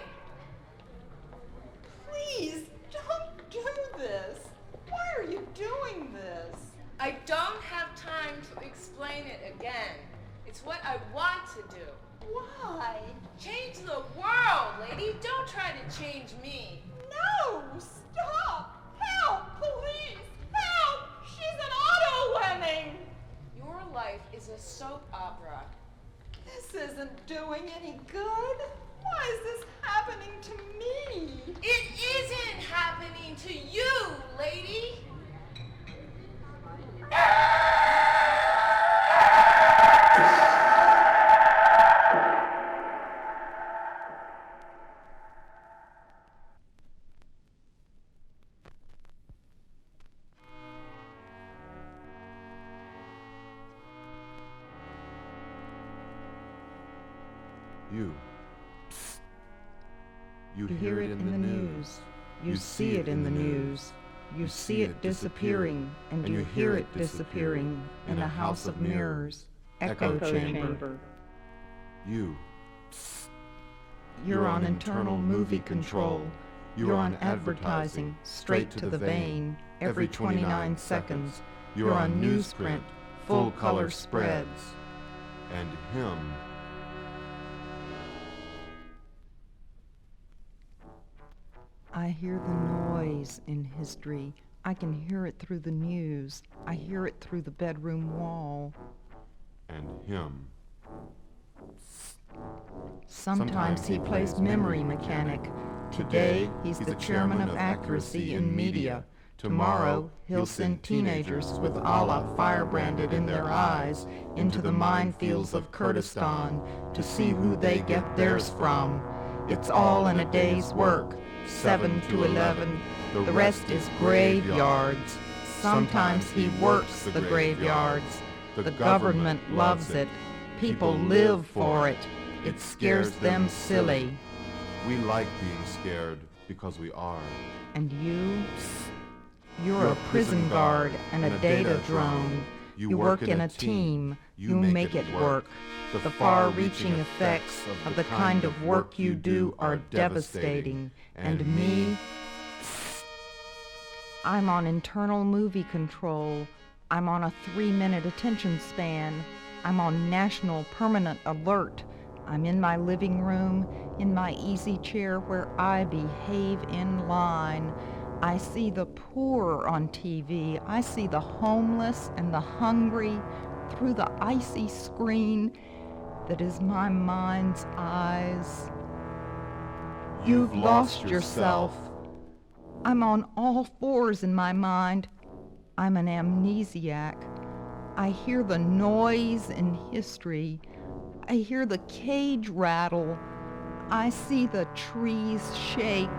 It's what I want to do. Why? Change the world, lady. Don't try to change me. No! Stop! Help! Please! Help! She's an Auto-Lemming! Your life is a soap opera. This isn't doing any good. Why is this happening to me? It isn't happening to you, lady. You hear it in the news. You see it in the news. You see it disappearing, and you hear it disappearing in a house of mirrors, echo chamber. You're on internal movie control. You're on advertising, straight to the vein, every 29 seconds. You're on newsprint, full color spreads. And him. I hear the noise in history. I can hear it through the news. I hear it through the bedroom wall. And him. Sometimes he plays memory mechanic. Today, he's the chairman of accuracy in media. Tomorrow, he'll send teenagers with Allah firebranded in their eyes into the minefields of Kurdistan to see who they get theirs from. It's all in a day's work, 7 to 11. The rest is graveyards. Sometimes he works the graveyards. The government loves it. People live for it. It scares them silly. We like being scared because we are. And you? You're a prison guard and a data drone. You work in a team. You make it work. The far-reaching effects of the kind of work you do are devastating. And me? I'm on internal movie control. I'm on a 3-minute attention span. I'm on national permanent alert. I'm in my living room, in my easy chair where I behave in line. I see the poor on TV. I see the homeless and the hungry through the icy screen that is my mind's eyes. You've lost yourself. I'm on all fours in my mind. I'm an amnesiac. I hear the noise in history. I hear the cage rattle. I see the trees shake.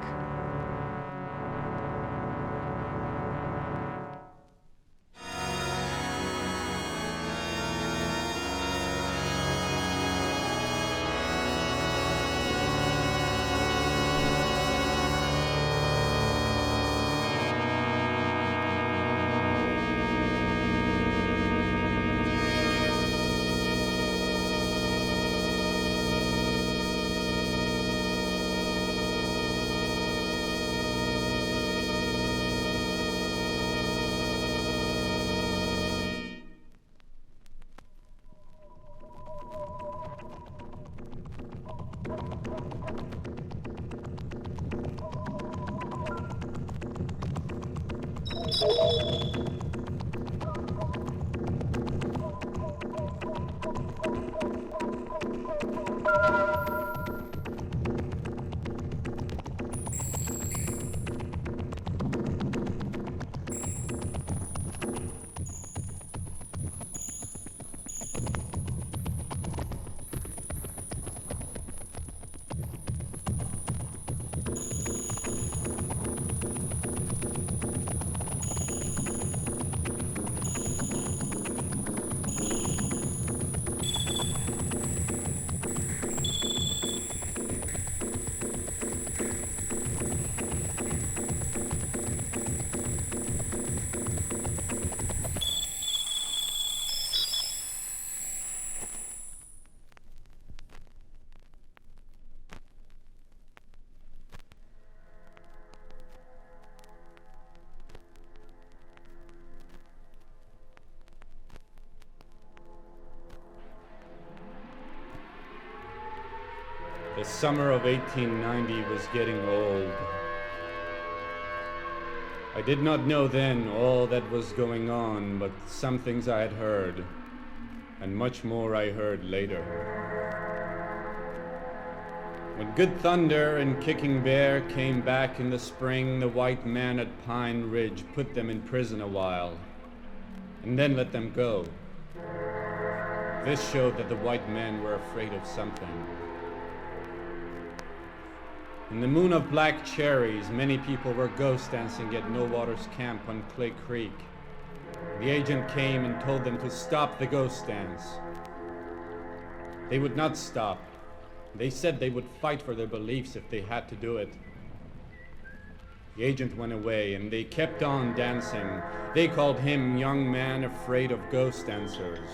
The summer of 1890 was getting old. I did not know then all that was going on, but some things I had heard, and much more I heard later. When Good Thunder and Kicking Bear came back in the spring, the white man at Pine Ridge put them in prison a while, and then let them go. This showed that the white men were afraid of something. In the moon of black cherries, many people were ghost dancing at No Waters Camp on Clay Creek. The agent came and told them to stop the ghost dance. They would not stop. They said they would fight for their beliefs if they had to do it. The agent went away and they kept on dancing. They called him Young Man Afraid of Ghost Dancers.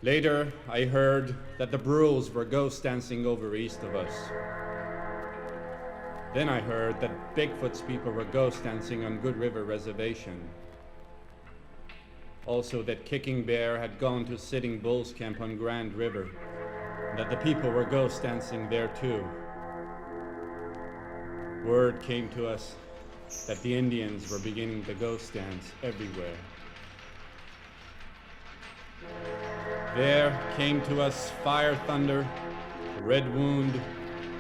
Later, I heard that the Brules were ghost dancing over east of us. Then I heard that Bigfoot's people were ghost dancing on Good River Reservation. Also that Kicking Bear had gone to Sitting Bull's camp on Grand River, and that the people were ghost dancing there too. Word came to us that the Indians were beginning to ghost dance everywhere. There came to us Fire Thunder, Red Wound,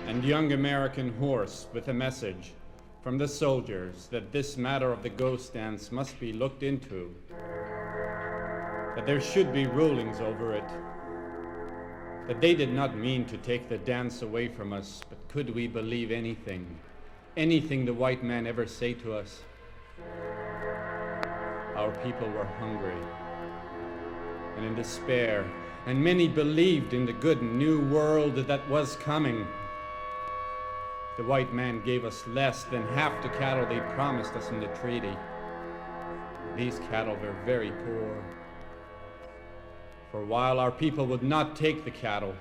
and Young American Horse with a message from the soldiers that this matter of the ghost dance must be looked into, that there should be rulings over it, that they did not mean to take the dance away from us, but could we believe anything the white man ever say to us? Our people were hungry and in despair, and many believed in the good new world that was coming. The white man gave us less than half the cattle they promised us in the treaty. These cattle were very poor. For a while our people would not take the cattle,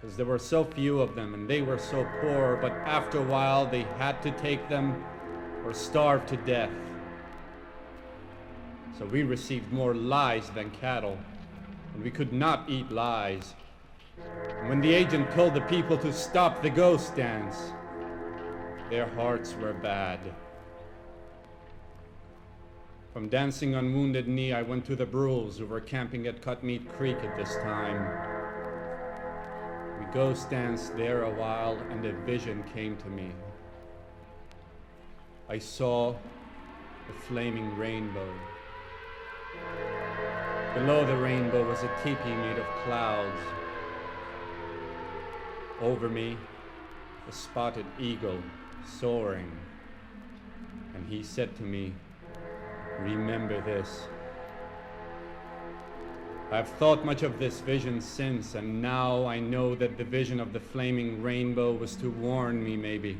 because there were so few of them and they were so poor, but after a while they had to take them or starve to death. So we received more lies than cattle, and we could not eat lies. And when the agent told the people to stop the ghost dance, their hearts were bad. From dancing on Wounded Knee, I went to the Brules, who were camping at Cutmeat Creek at this time. We ghost danced there a while, and a vision came to me. I saw the flaming rainbow. Below the rainbow was a teepee made of clouds. Over me, a spotted eagle soaring. And he said to me, "Remember this." I've thought much of this vision since, and now I know that the vision of the flaming rainbow was to warn me, maybe.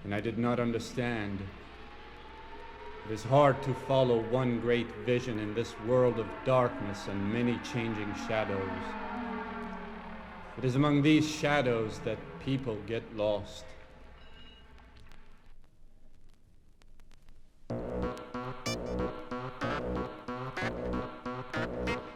And I did not understand. It is hard to follow one great vision in this world of darkness and many changing shadows. It is among these shadows that people get lost.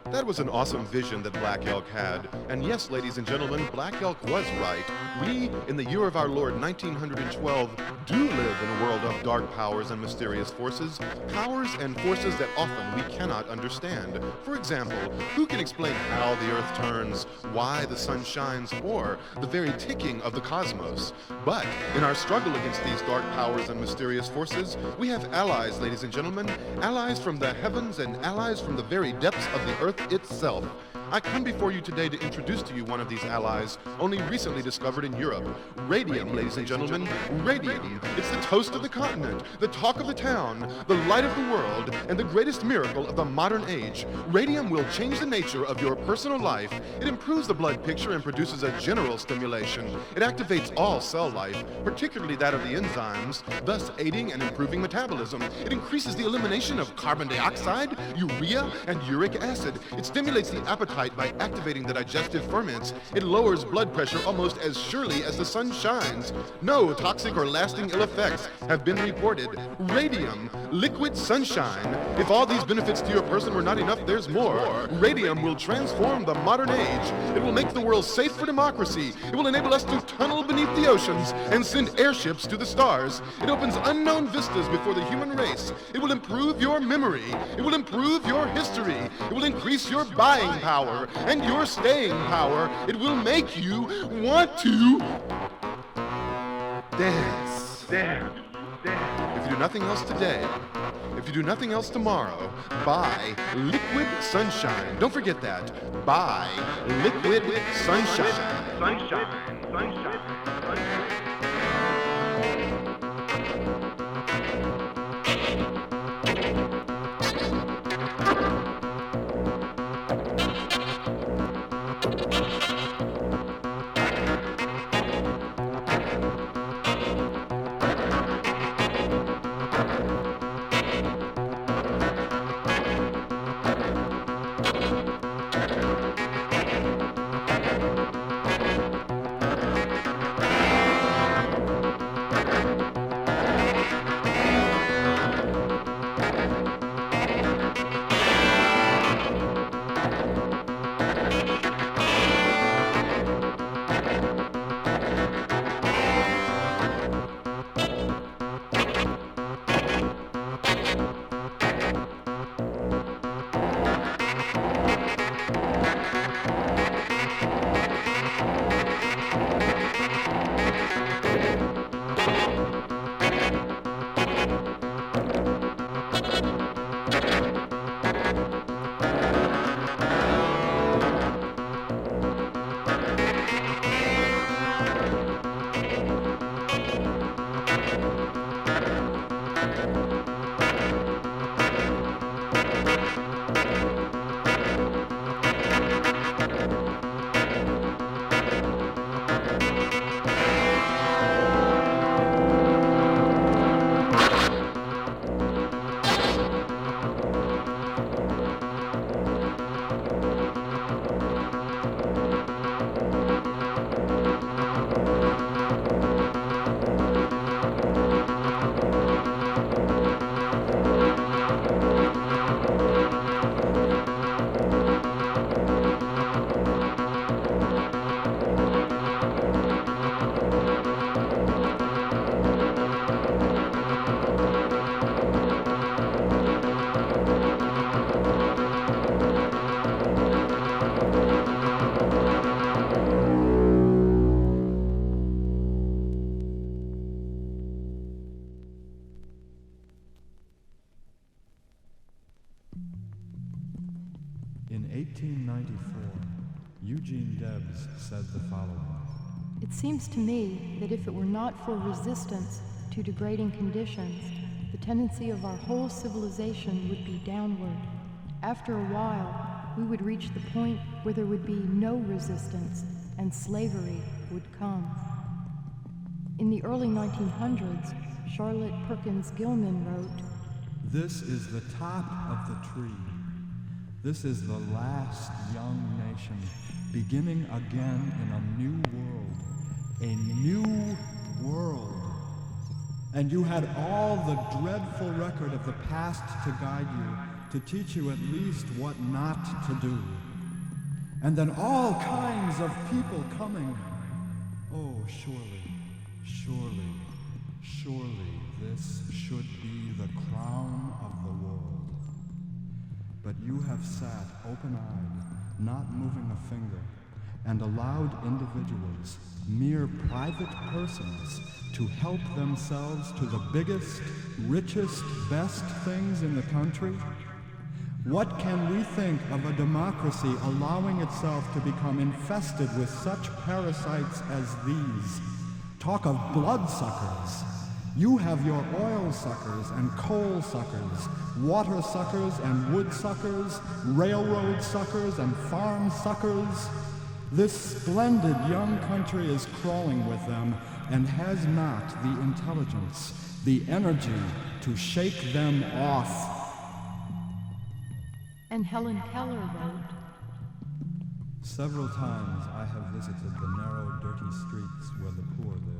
That was an awesome vision that Black Elk had. And yes, ladies and gentlemen, Black Elk was right. We, in the year of our Lord 1912, do live in a world of dark powers and mysterious forces, powers and forces that often we cannot understand. For example, who can explain how the earth turns, why the sun shines, or the very ticking of the cosmos? But in our struggle against these dark powers and mysterious forces, we have allies, ladies and gentlemen, allies from the heavens and allies from the very depths of the earth itself. I come before you today to introduce to you one of these allies, only recently discovered in Europe. Radium, ladies and gentlemen, radium. It's the toast of the continent, the talk of the town, the light of the world, and the greatest miracle of the modern age. Radium will change the nature of your personal life. It improves the blood picture and produces a general stimulation. It activates all cell life, particularly that of the enzymes, thus aiding and improving metabolism. It increases the elimination of carbon dioxide, urea, and uric acid. It stimulates the appetite by activating the digestive ferments. It lowers blood pressure almost as surely as the sun shines. No toxic or lasting ill effects have been reported. Radium, liquid sunshine. If all these benefits to your person were not enough, there's more. Radium will transform the modern age. It will make the world safe for democracy. It will enable us to tunnel beneath the oceans and send airships to the stars. It opens unknown vistas before the human race. It will improve your memory. It will improve your history. It will increase your buying power and your staying power. It will make you want to dance. If you do nothing else today, if you do nothing else tomorrow, buy liquid sunshine. Don't forget that. Buy liquid sunshine. Sunshine. In 1894, Eugene Debs said the following. It seems to me that if it were not for resistance to degrading conditions, the tendency of our whole civilization would be downward. After a while, we would reach the point where there would be no resistance and slavery would come. In the early 1900s, Charlotte Perkins Gilman wrote, "This is the top of the tree. This is the last young nation, beginning again in a new world. A new world. And you had all the dreadful record of the past to guide you, to teach you at least what not to do. And then all kinds of people coming. Oh, surely, surely, surely this should be the crown of the world. But you have sat open-eyed, not moving a finger, and allowed individuals, mere private persons, to help themselves to the biggest, richest, best things in the country? What can we think of a democracy allowing itself to become infested with such parasites as these? Talk of bloodsuckers. You have your oil suckers and coal suckers, water suckers and wood suckers, railroad suckers and farm suckers. This splendid young country is crawling with them and has not the intelligence, the energy to shake them off." And Helen Keller wrote, "Several times I have visited the narrow, dirty streets where the poor live,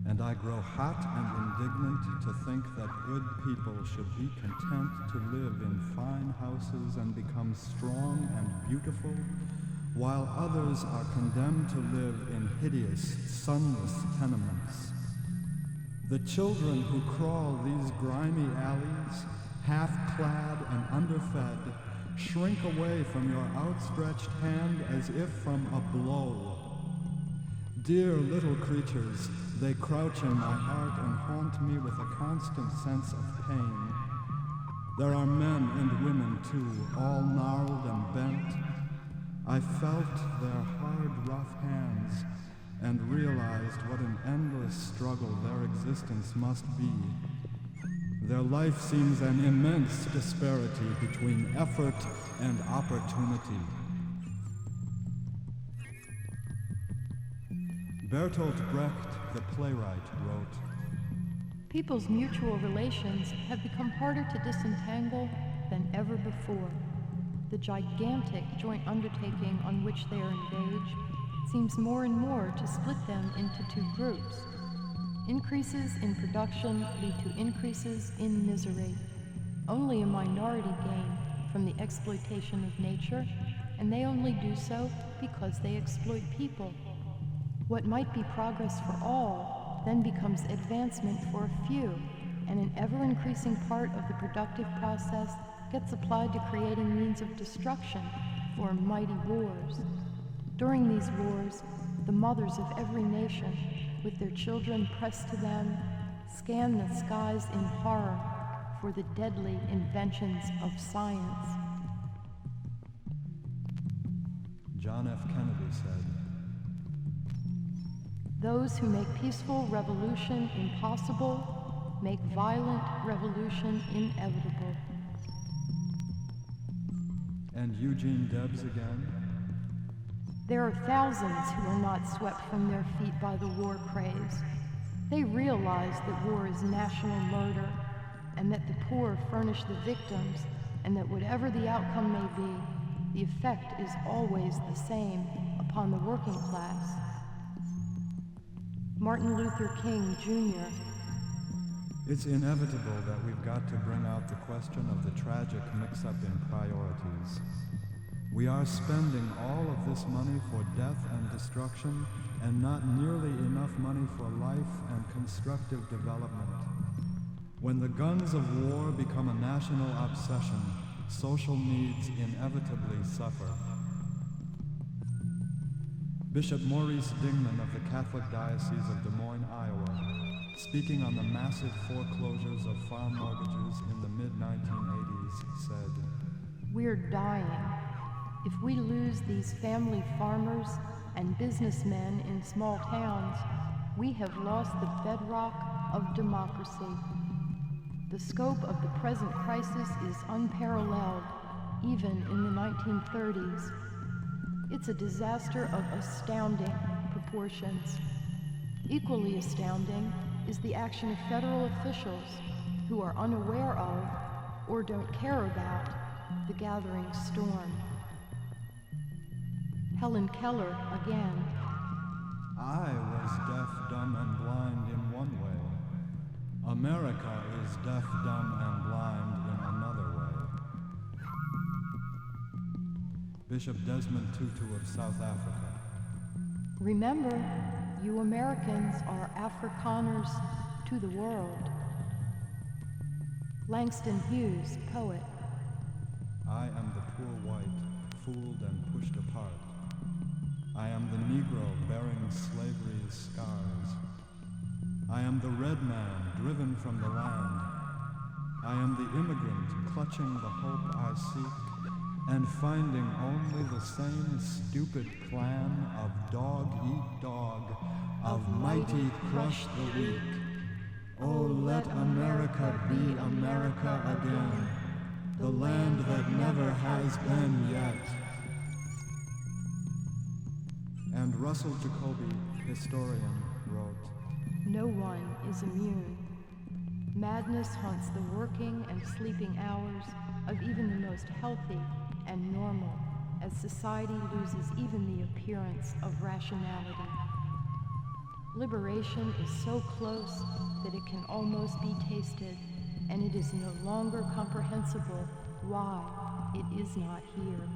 and I grow hot and indignant to think that good people should be content to live in fine houses and become strong and beautiful, while others are condemned to live in hideous, sunless tenements. The children who crawl these grimy alleys, half-clad and underfed, shrink away from your outstretched hand as if from a blow. Dear little creatures, they crouch in my heart and haunt me with a constant sense of pain. There are men and women, too, all gnarled and bent. I felt their hard, rough hands and realized what an endless struggle their existence must be. Their life seems an immense disparity between effort and opportunity. Bertolt Brecht, the playwright, wrote, People's mutual relations have become harder to disentangle than ever before. The gigantic joint undertaking on which they are engaged seems more and more to split them into two groups. Increases in production lead to increases in misery. Only a minority gain from the exploitation of nature, and they only do so because they exploit people. What might be progress for all then becomes advancement for a few, and an ever-increasing part of the productive process gets applied to creating means of destruction for mighty wars. During these wars, the mothers of every nation, with their children pressed to them, scan the skies in horror for the deadly inventions of science. John F. Kennedy said, Those who make peaceful revolution impossible make violent revolution inevitable. And Eugene Debs again? There are thousands who are not swept from their feet by the war craze. They realize that war is national murder, and that the poor furnish the victims, and that whatever the outcome may be, the effect is always the same upon the working class. Martin Luther King, Jr. It's inevitable that we've got to bring out the question of the tragic mix-up in priorities. We are spending all of this money for death and destruction, and not nearly enough money for life and constructive development. When the guns of war become a national obsession, social needs inevitably suffer. Bishop Maurice Dingman of the Catholic Diocese of Des Moines, Iowa, speaking on the massive foreclosures of farm mortgages in the mid-1980s, said, We're dying. If we lose these family farmers and businessmen in small towns, we have lost the bedrock of democracy. The scope of the present crisis is unparalleled, even in the 1930s. It's a disaster of astounding proportions. Equally astounding is the action of federal officials who are unaware of, or don't care about, the gathering storm. Helen Keller again. I was deaf, dumb, and blind in one way. America is deaf, dumb, and blind in another way. Bishop Desmond Tutu of South Africa. Remember, you Americans are Afrikaners to the world. Langston Hughes, poet. I am the poor white, fooled and pushed apart. I am the Negro bearing slavery's scars. I am the red man driven from the land. I am the immigrant clutching the hope I seek, and finding only the same stupid plan of dog eat dog, of mighty crush the weak. Oh, let America be America again, the land that never has been yet. And Russell Jacoby, historian, wrote, No one is immune. Madness haunts the working and sleeping hours of even the most healthy and normal, as society loses even the appearance of rationality. Liberation is so close that it can almost be tasted, and it is no longer comprehensible why it is not here.